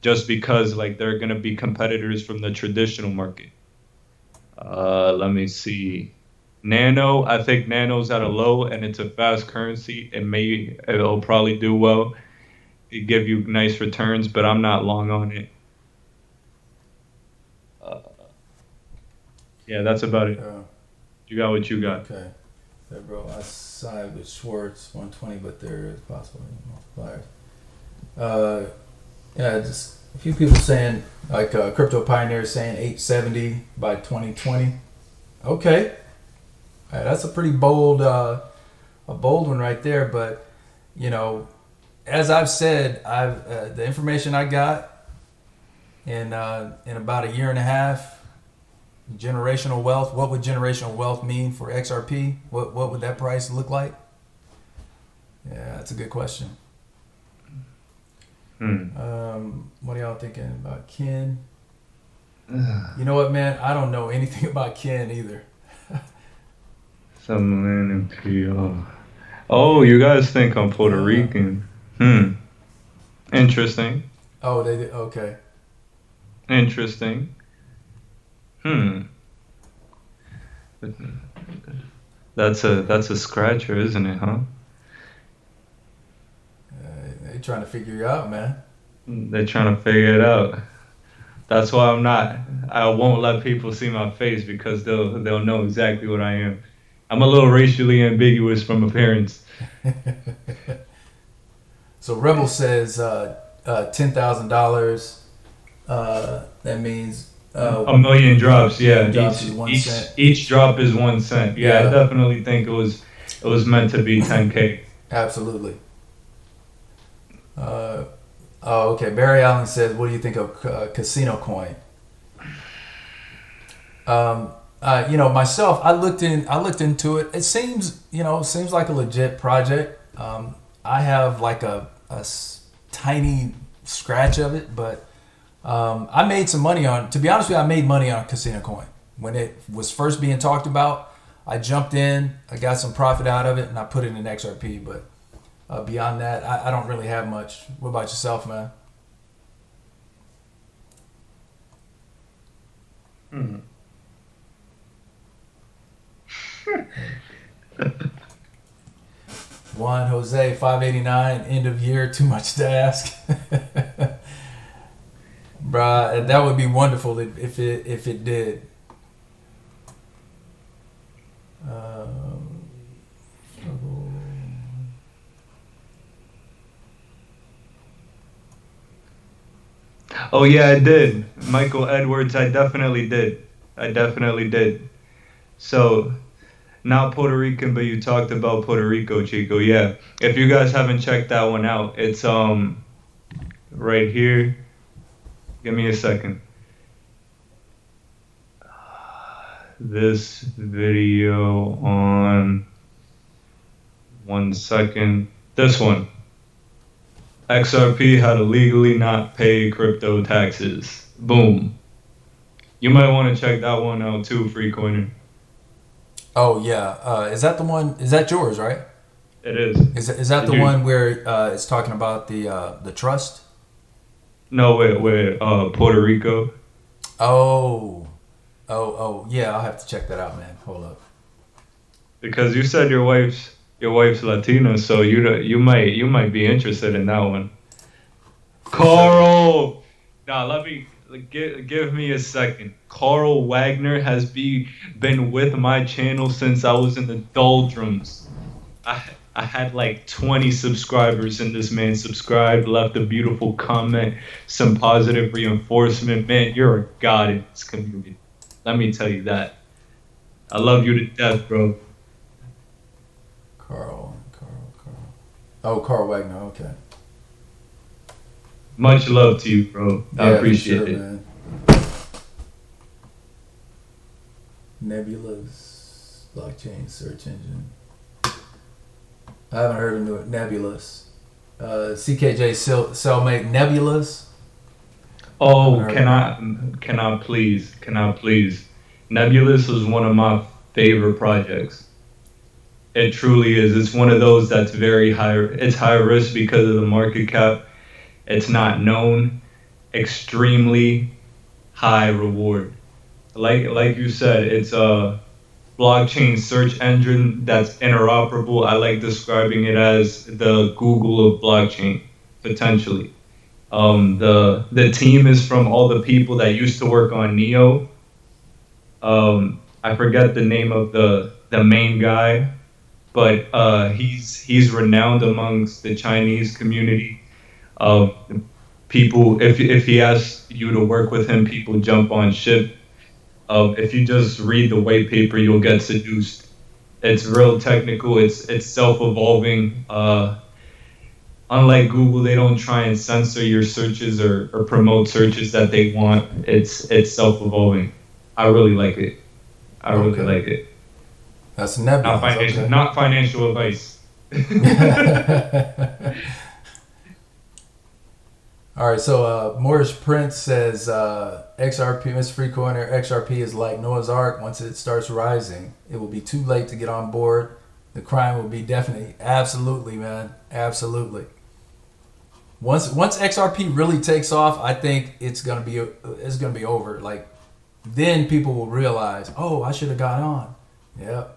Just because like they're gonna be competitors from the traditional market. Let me see. Nano, I think Nano's at a low and it's a fast currency. It'll probably do well. It give you nice returns, but I'm not long on it. Uh, yeah, that's about it. You got what you got. Okay. Yeah, bro, I side with Schwartz 120, but there is possible multipliers. Yeah, just a few people saying, like Crypto Pioneer saying 870 by 2020. Okay. That's a pretty bold, a bold one right there. But, you know, as I've said, the information I got in about a year and a half, generational wealth. What would generational wealth mean for XRP? What would that price look like? Yeah, that's a good question. What are y'all thinking about Ken? You know what, man? I don't know anything about Ken either. Some man in PR. Oh, you guys think I'm Puerto Rican? Interesting. Oh, they did. Okay. Interesting. That's a scratcher, isn't it, huh? They trying to figure you out, man. They're trying to figure it out. That's why I won't let people see my face because they'll know exactly what I am. I'm a little racially ambiguous from appearance. So Rebel says $10,000. That means a million drops. Yeah, drops is 1 cent. Each drop is 1 cent. Yeah, I definitely think it was meant to be 10K. Absolutely. Okay. Barry Allen says, "What do you think of CasinoCoin?" You know, myself, I looked into it. It seems like a legit project. I have like a tiny scratch of it, but I made some money on. To be honest with you, I made money on CasinoCoin when it was first being talked about. I jumped in, I got some profit out of it, and I put it in XRP. But beyond that, I don't really have much. What about yourself, man? Juan Jose 589 end of year, too much to ask. Bruh, that would be wonderful if it did. Oh yeah, I did. Michael Edwards, I definitely did. So, not Puerto Rican, but you talked about Puerto Rico, Chico. Yeah. If you guys haven't checked that one out, it's right here. Give me a second. this video on 1 second. This one. XRP how to legally not pay crypto taxes. Boom. You might want to check that one out too, Freecoiner. Oh yeah, is that the one? Is that yours, right? It is. Is that the one where it's talking about the trust? No, wait, Puerto Rico. Oh, yeah. I'll have to check that out, man. Hold up. Because you said your wife's Latina, so you might be interested in that one. Carl, now let me give me a second. Carl Wagner has been with my channel since I was in the doldrums. I had like 20 subscribers, and this man subscribed, left a beautiful comment, some positive reinforcement. Man, you're a god in this community. Let me tell you that. I love you to death, bro. Carl. Oh, Carl Wagner. Okay. Much love to you, bro. I appreciate it. Man. Nebulous blockchain search engine. I haven't heard of Nebulous. CKJ cellmate Nebulous. Oh, can I please? Nebulous is one of my favorite projects. It truly is. It's one of those that's very high. It's high risk because of the market cap. It's not known. Extremely high reward. Like you said, it's a blockchain search engine that's interoperable. I like describing it as the Google of blockchain, potentially. The team is from all the people that used to work on Neo. I forget the name of the main guy, but he's renowned amongst the Chinese community. People, if he asks you to work with him, people jump on ship. If you just read the white paper, you'll get seduced. It's real technical. It's self-evolving. Unlike Google, they don't try and censor your searches or promote searches that they want. It's self-evolving. I really like it. I really like it. That's Nebulous. Not financial advice. All right, so Morris Prince says XRP, Mr. Freecoiner, XRP is like Noah's Ark. Once it starts rising, it will be too late to get on board. The crime will be definitely, absolutely, man, absolutely. Once XRP really takes off, I think it's gonna be over. Like, then people will realize, oh, I should have got on. Yeah.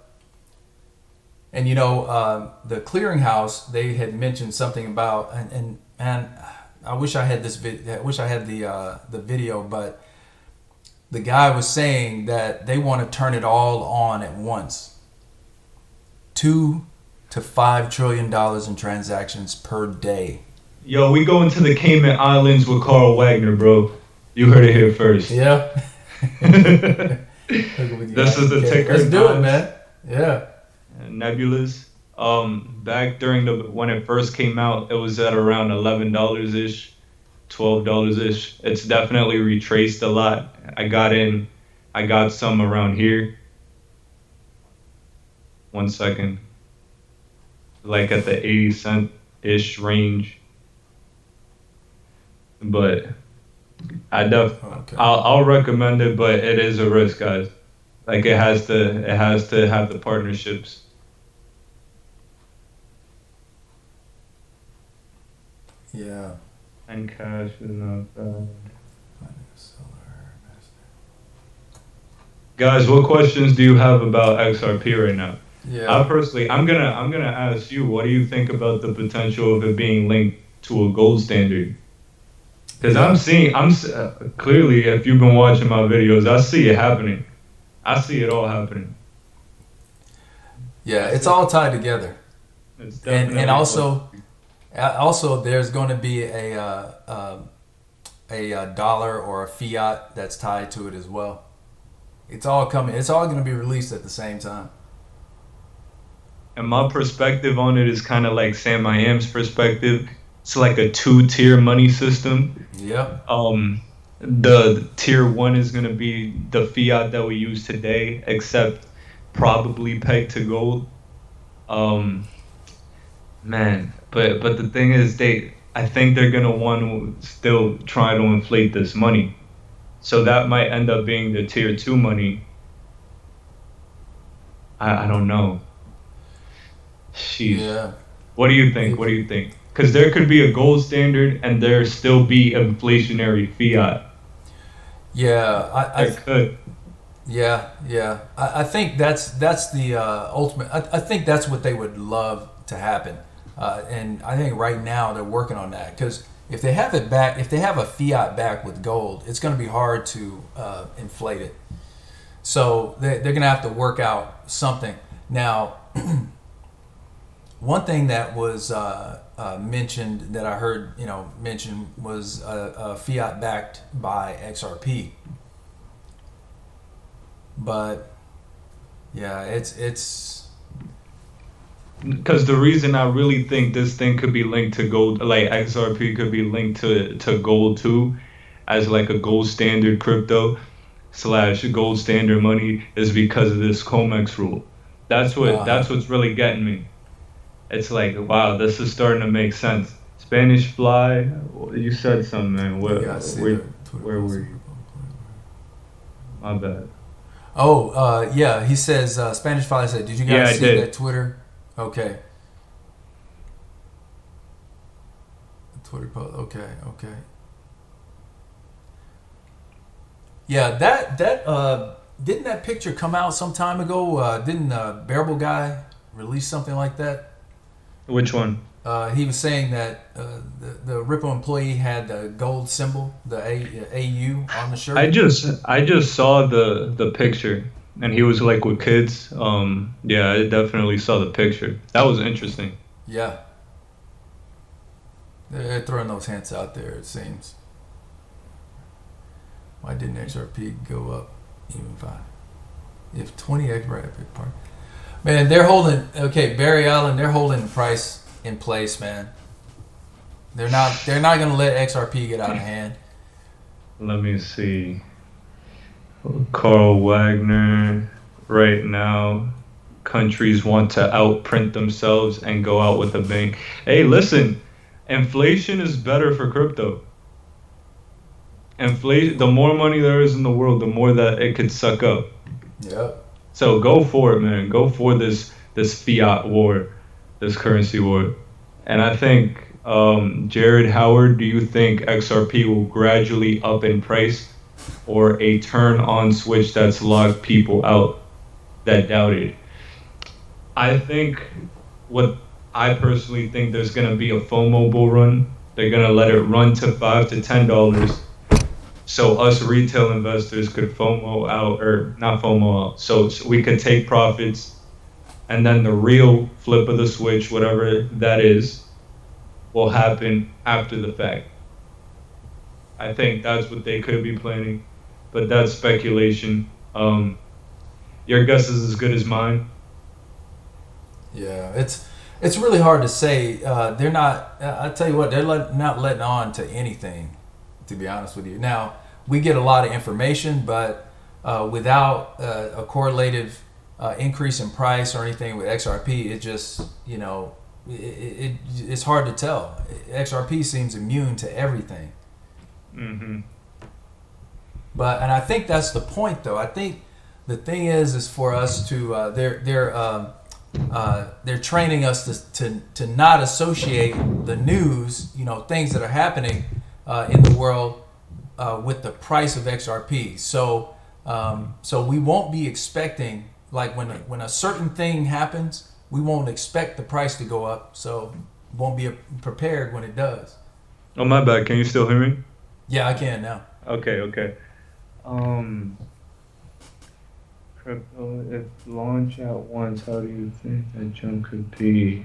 And you know, the clearinghouse, they had mentioned something about and I wish I had this I wish I had the video, but the guy was saying that they want to turn it all on at once. $2 to $5 trillion in transactions per day. Yo, we going to the Cayman Islands with Carl Wagner, bro. You heard it here first. Yeah. This is the ticker. Let's do it, man. Yeah. Nebulous. Back during when it first came out, it was at around $11 ish, $12 ish. It's definitely retraced a lot. I got some around here. 1 second. Like at the 80 cent ish range. But I'll recommend it, but it is a risk, guys. Like it has to have the partnerships. Yeah. And cash is not bad. Guys, what questions do you have about XRP right now? Yeah. I'm gonna ask you, what do you think about the potential of it being linked to a gold standard? Because I'm clearly, if you've been watching my videos, I see it happening. I see it all happening. Yeah, it's all tied together. And also there's going to be a dollar or a fiat that's tied to it as well. It's all coming. It's all going to be released at the same time. And my perspective on it is kind of like Sam I Am's perspective. It's like a 2-tier money system. Yep. the tier one is gonna be the fiat that we use today, except probably pegged to gold. Um, Man, but the thing is, I think they're gonna want to still try to inflate this money, so that might end up being the tier two money. I don't know. Sheesh. Yeah. What do you think? What do you think? Because there could be a gold standard and there still be inflationary fiat. Yeah, There could. I think that's the ultimate. I think that's what they would love to happen, and I think right now they're working on that because if they have it back, if they have a fiat back with gold, it's going to be hard to inflate it. So they're going to have to work out something. Now, one thing that was mentioned that I heard mentioned was fiat backed by XRP. But yeah, it's Because the reason I really think this thing could be linked to gold, like XRP could be linked to gold too, as like a gold standard crypto slash gold standard money, is because of this COMEX rule. That's what's really getting me. It's like, wow, this is starting to make sense. Spanish fly, you said something, man. Where were you? My bad. Oh, yeah. He says Spanish Fly said, "Did you Yeah, I guys see did. that Twitter?" Okay, Twitter post. Okay. Yeah, that didn't that picture come out some time ago? Didn't Bearable guy release something like that? Which one? He was saying that the Ripple employee had the gold symbol, the AU on the shirt. I just saw the picture, and he was like with kids. Yeah, I definitely saw the picture. That was interesting. Yeah, they're throwing those hints out there. It seems. Why didn't XRP go up even 5? If 20x right up at part. Man, they're holding. Okay, Barry Allen. They're holding the price in place, man. They're not going to let XRP get out of hand. Let me see. Carl Wagner. Right now, countries want to outprint themselves and go out with a bang. Hey, listen, inflation is better for crypto. Inflation, the more money there is in the world, the more that it could suck up. Yep. So go for it, man. Go for this fiat war, this currency war. And I think, Jared Howard, do you think XRP will gradually up in price, or a turn on switch that's locked people out that doubted? I think what I personally think there's gonna be a FOMO bull run. They're gonna let it run to $5 to $10, so us retail investors could FOMO out, or not FOMO out. So we could take profits, and then the real flip of the switch, whatever that is, will happen after the fact. I think that's what they could be planning, but that's speculation. Your guess is as good as mine. Yeah, it's really hard to say. They're not. I tell you what, they're not letting on to anything. To be honest with you, now we get a lot of information, but without a correlative increase in price or anything with XRP, it just it's hard to tell. XRP seems immune to everything. Hmm. And I think that's the point, though. I think the thing is for us to they're training us to not associate the news, things that are happening in the world with the price of XRP. So we won't be expecting, like when a certain thing happens, we won't expect the price to go up. So won't be prepared when it does. Oh, my bad. Can you still hear me? Yeah, I can now. Okay. Crypto, if launch at once, how do you think that jump could be?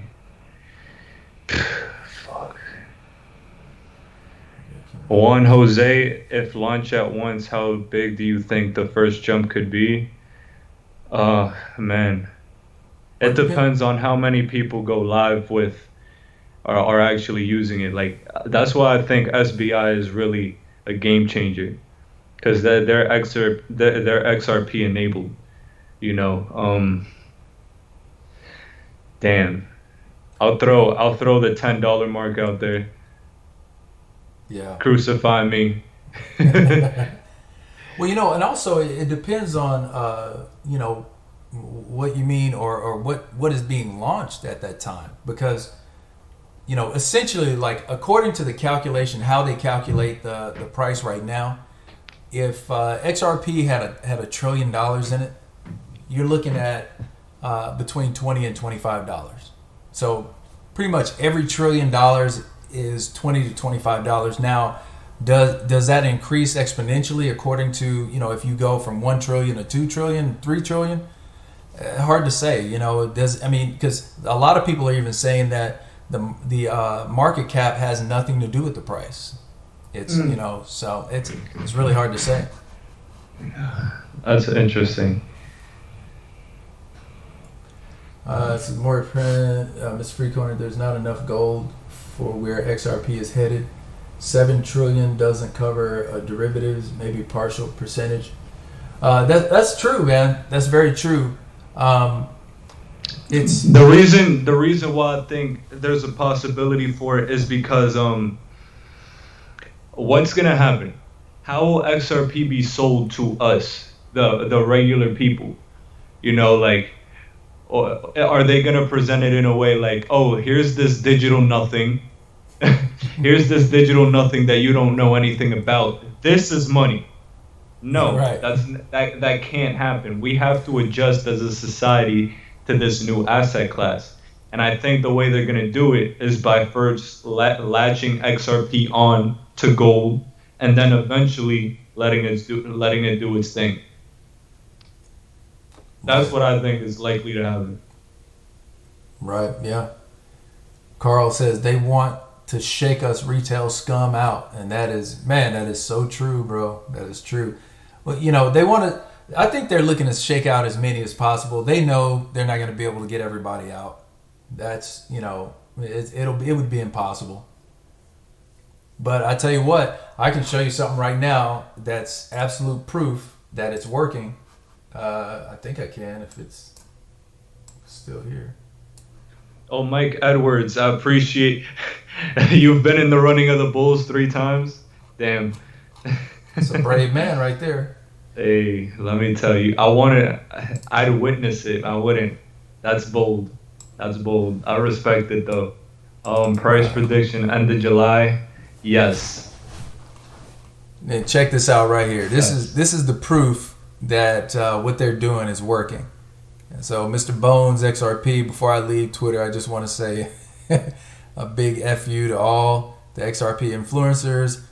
Fuck. Juan Jose, if launch at once, how big do you think the first jump could be? Man, it depends on how many people go live with, are actually using it. Like, that's why I think SBI is really a game changer. because they're XRP enabled. You know, damn. I'll throw the $10 mark out there. Yeah. Crucify me. Well, and also it depends on, what you mean or what is being launched at that time. Because, essentially, like, according to the calculation, how they calculate the price right now, if XRP had $1 trillion in it, you're looking at between $20 and $25. So pretty much every $1 trillion is $20 to $25. Now, does that increase exponentially according to, if you go from 1 trillion to 2 trillion, 3 trillion? Hard to say, because a lot of people are even saying that the market cap has nothing to do with the price. It's, so it's really hard to say. That's interesting. This is more print. Ms. Freecoiner, there's not enough gold for where XRP is headed. 7 trillion doesn't cover derivatives, maybe partial percentage. That's true, man. That's very true. It's the reason why I think there's a possibility for it is because what's gonna happen? How will XRP be sold to us, the regular people? Or are they gonna present it in a way like, oh, here's this digital nothing. Here's this digital nothing that you don't know anything about. This is money. No, right. That can't happen. We have to adjust as a society to this new asset class. And I think the way they're gonna do it is by first latching XRP on to gold, and then eventually letting it do its thing. That's what I think is likely to happen. Right, yeah. Carl says they want to shake us retail scum out. And that is so true, bro. That is true. Well, they want to, I think they're looking to shake out as many as possible. They know they're not going to be able to get everybody out. That's, it would be impossible. But I tell you what, I can show you something right now that's absolute proof that it's working. I think I can if it's still here. Oh, Mike Edwards, I appreciate you've been in the running of the Bulls 3 times. Damn. That's a brave man right there. Hey, let me tell you, I'd witness it. I wouldn't. That's bold. That's bold. I respect it though. Price prediction end of July. Yes. And check this out right here. This is the proof that what they're doing is working. And so, Mr. Bones XRP, before I leave Twitter, I just want to say a big F you to all the XRP influencers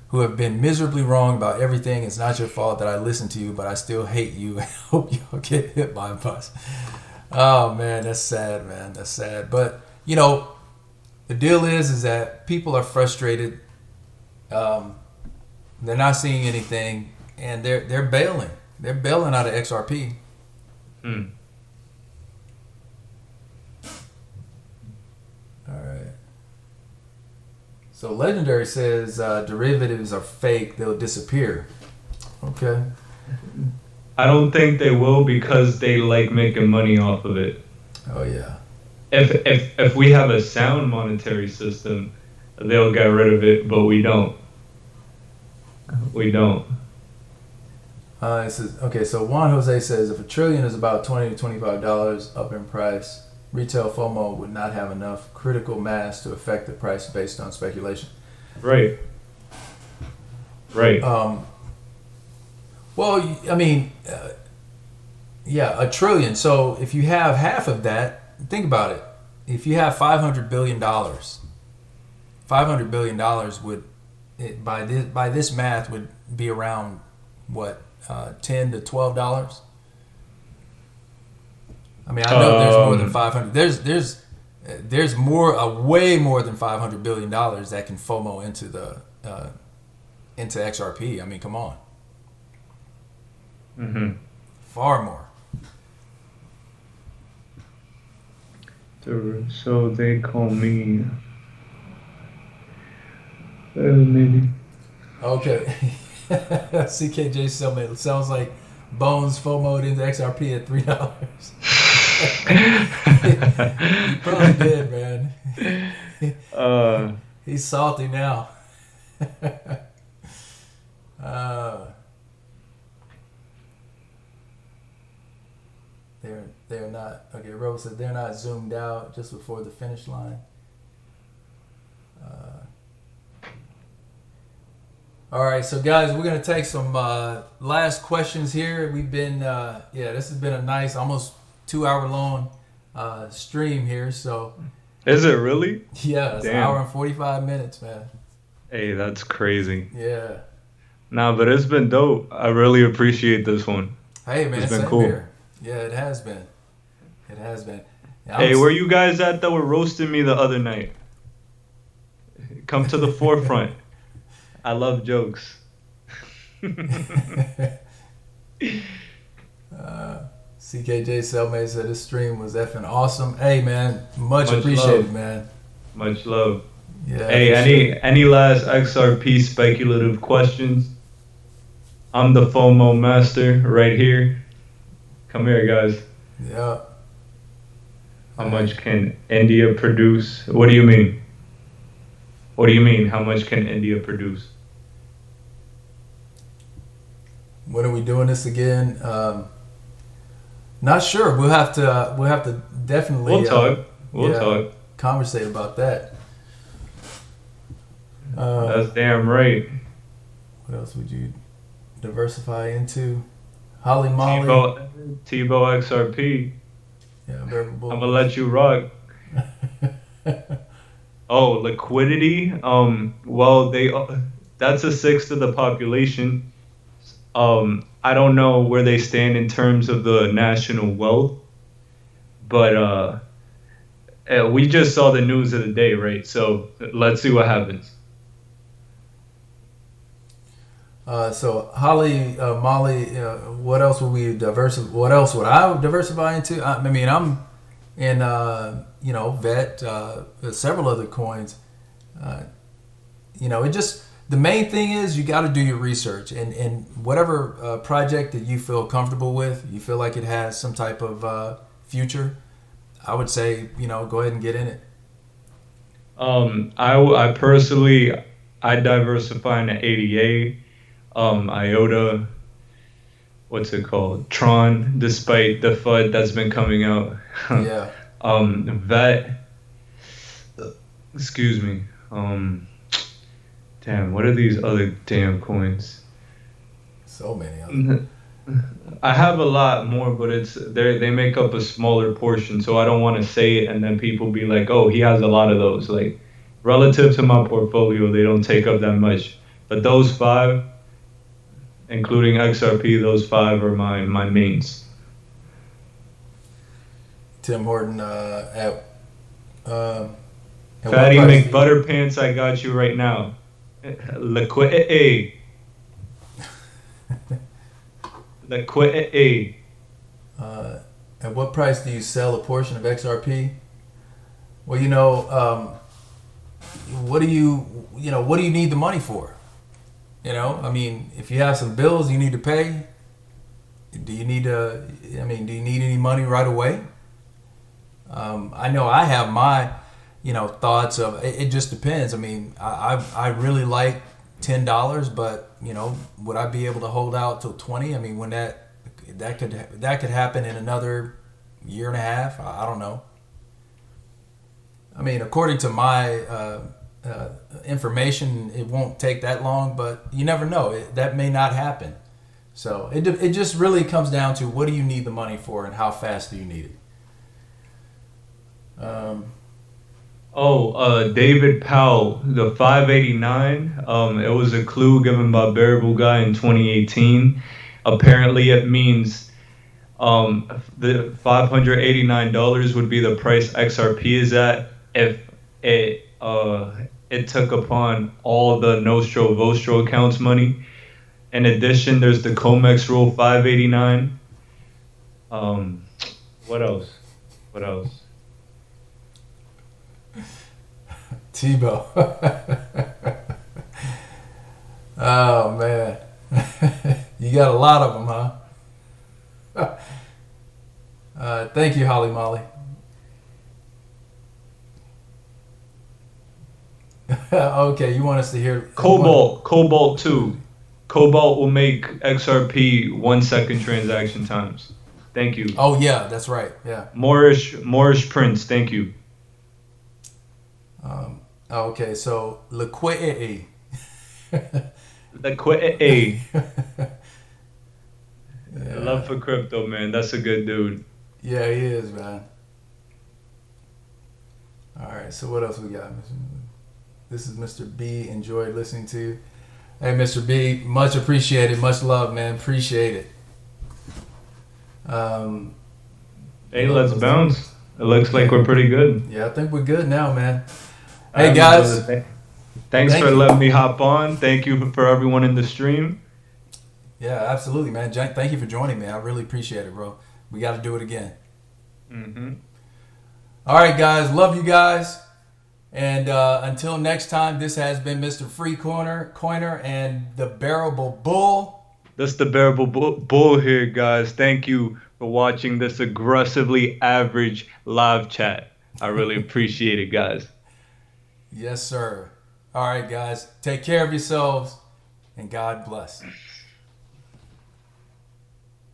who have been miserably wrong about everything. It's not your fault that I listen to you, but I still hate you. I hope you'll get hit by a bus. Oh, man, that's sad, man. That's sad. But, the deal is that people are frustrated. They're not seeing anything, and they're bailing. They're bailing out of XRP. All right. So Legendary says derivatives are fake. They'll disappear. Okay. I don't think they will because they like making money off of it. Oh yeah. If we have a sound monetary system, they'll get rid of it, but we don't. We don't. It says, okay, so Juan Jose says if $1 trillion is about $20 to $25 up in price, retail FOMO would not have enough critical mass to affect the price based on speculation. Right. Right. Well, I mean, yeah, $1 trillion. So if you have half of that, think about it. If you have $500 billion, $500 billion would, by this math, would be around what, $10 to $12. I mean, I know there's more than 500. There's way more than $500 billion that can FOMO into XRP. I mean, come on. Mm-hmm. Far more. So they call me maybe. Okay. CKJ Cellmate sounds like Bones FOMO'd into XRP at $3. He probably did, man. He's salty now. They're not okay. Rose said they're not zoomed out just before the finish line. All right, so guys, we're gonna take some last questions here. We've been this has been a nice, almost 2 hour long stream here. So is it really? Yeah, it's an hour and 45 minutes, man. Hey, that's crazy. Yeah. Nah, but it's been dope. I really appreciate this one. Hey, man, it's been cool. Here. Yeah, it has been. It has been. Hey, where you guys at that were roasting me the other night? Come to the forefront. I love jokes. CKJ Cellmate said this stream was effing awesome. Hey, man, much appreciated, love. Man. Much love. Yeah. Hey, any last XRP speculative questions? I'm the FOMO master right here. Come here, guys. Yeah. How much can India produce? What do you mean? What do you mean? How much can India produce? When are we doing this again? Not sure. We'll have to definitely. We'll talk. We'll talk. Conversate about that. That's damn right. What else would you diversify into? Holly Molly. Tebow XRP. Yeah, Bearable Bull. I'm gonna let you rock. Oh, liquidity. Well, that's a sixth of the population. I don't know where they stand in terms of the national wealth, but we just saw the news of the day, right? So let's see what happens. So Holly, Molly, what else would we diversify? What else would I diversify into? I mean, I'm in, VET, several other coins. It just, the main thing is you got to do your research, and whatever project that you feel comfortable with, you feel like it has some type of future, I would say, go ahead and get in it. I personally, I diversify into ADA. IOTA, what's it called? Tron, despite the FUD that's been coming out. Yeah. VET, excuse me. Damn, what are these other damn coins? So many of them. I have a lot more, but they make up a smaller portion, so I don't want to say it and then people be like, oh, he has a lot of those. Like, relative to my portfolio, they don't take up that much. But those 5, including XRP, those 5 are my mains. Tim Horton at Fatty McButterpants, I got you right now. Liquidity. Liquidity. At what price do you sell a portion of XRP? Well, what do you need the money for? I mean, if you have some bills you need to pay, do you need any money right away? I know I have my, thoughts of, it just depends. I mean, I really like $10, but, would I be able to hold out till 20? I mean, when that could happen in another year and a half. I don't know. I mean, according to my, information, it won't take that long, but you never know. That may not happen. So it just really comes down to what do you need the money for and how fast do you need it. David Powell, the 589. It was a clue given by Bearable Guy in 2018. Apparently, it means the $589 would be the price XRP is at if it took upon all the Nostro Vostro accounts money. In addition, there's the COMEX rule 589. What else? Tebow. Oh man, You got a lot of them, huh? Thank you, Holly Molly. Okay, you want us to hear Cobalt 2. Cobalt will make XRP 1 second transaction times. Thank you. Oh yeah, that's right. Yeah. Moorish Prince, thank you. Okay, so liquidity. Liquidity. Yeah. Love for crypto, man. That's a good dude. Yeah, he is, man. All right, so what else we got? This is Mr. B. Enjoyed listening to you. Hey, Mr. B, much appreciated. Much love, man. Appreciate it. Hey, let's bounce. It looks like we're pretty good. Yeah, I think we're good now, man. Hey, guys. Thanks for letting me hop on. Thank you for everyone in the stream. Yeah, absolutely, man. Jack, thank you for joining me. I really appreciate it, bro. We got to do it again. Mm-hmm. All right, guys. Love you guys. And until next time, this has been Mr. Freecoiner and the Bearable Bull. That's the Bearable Bull here, guys. Thank you for watching this aggressively average live chat. I really appreciate it, guys. Yes, sir. All right, guys. Take care of yourselves, and God bless.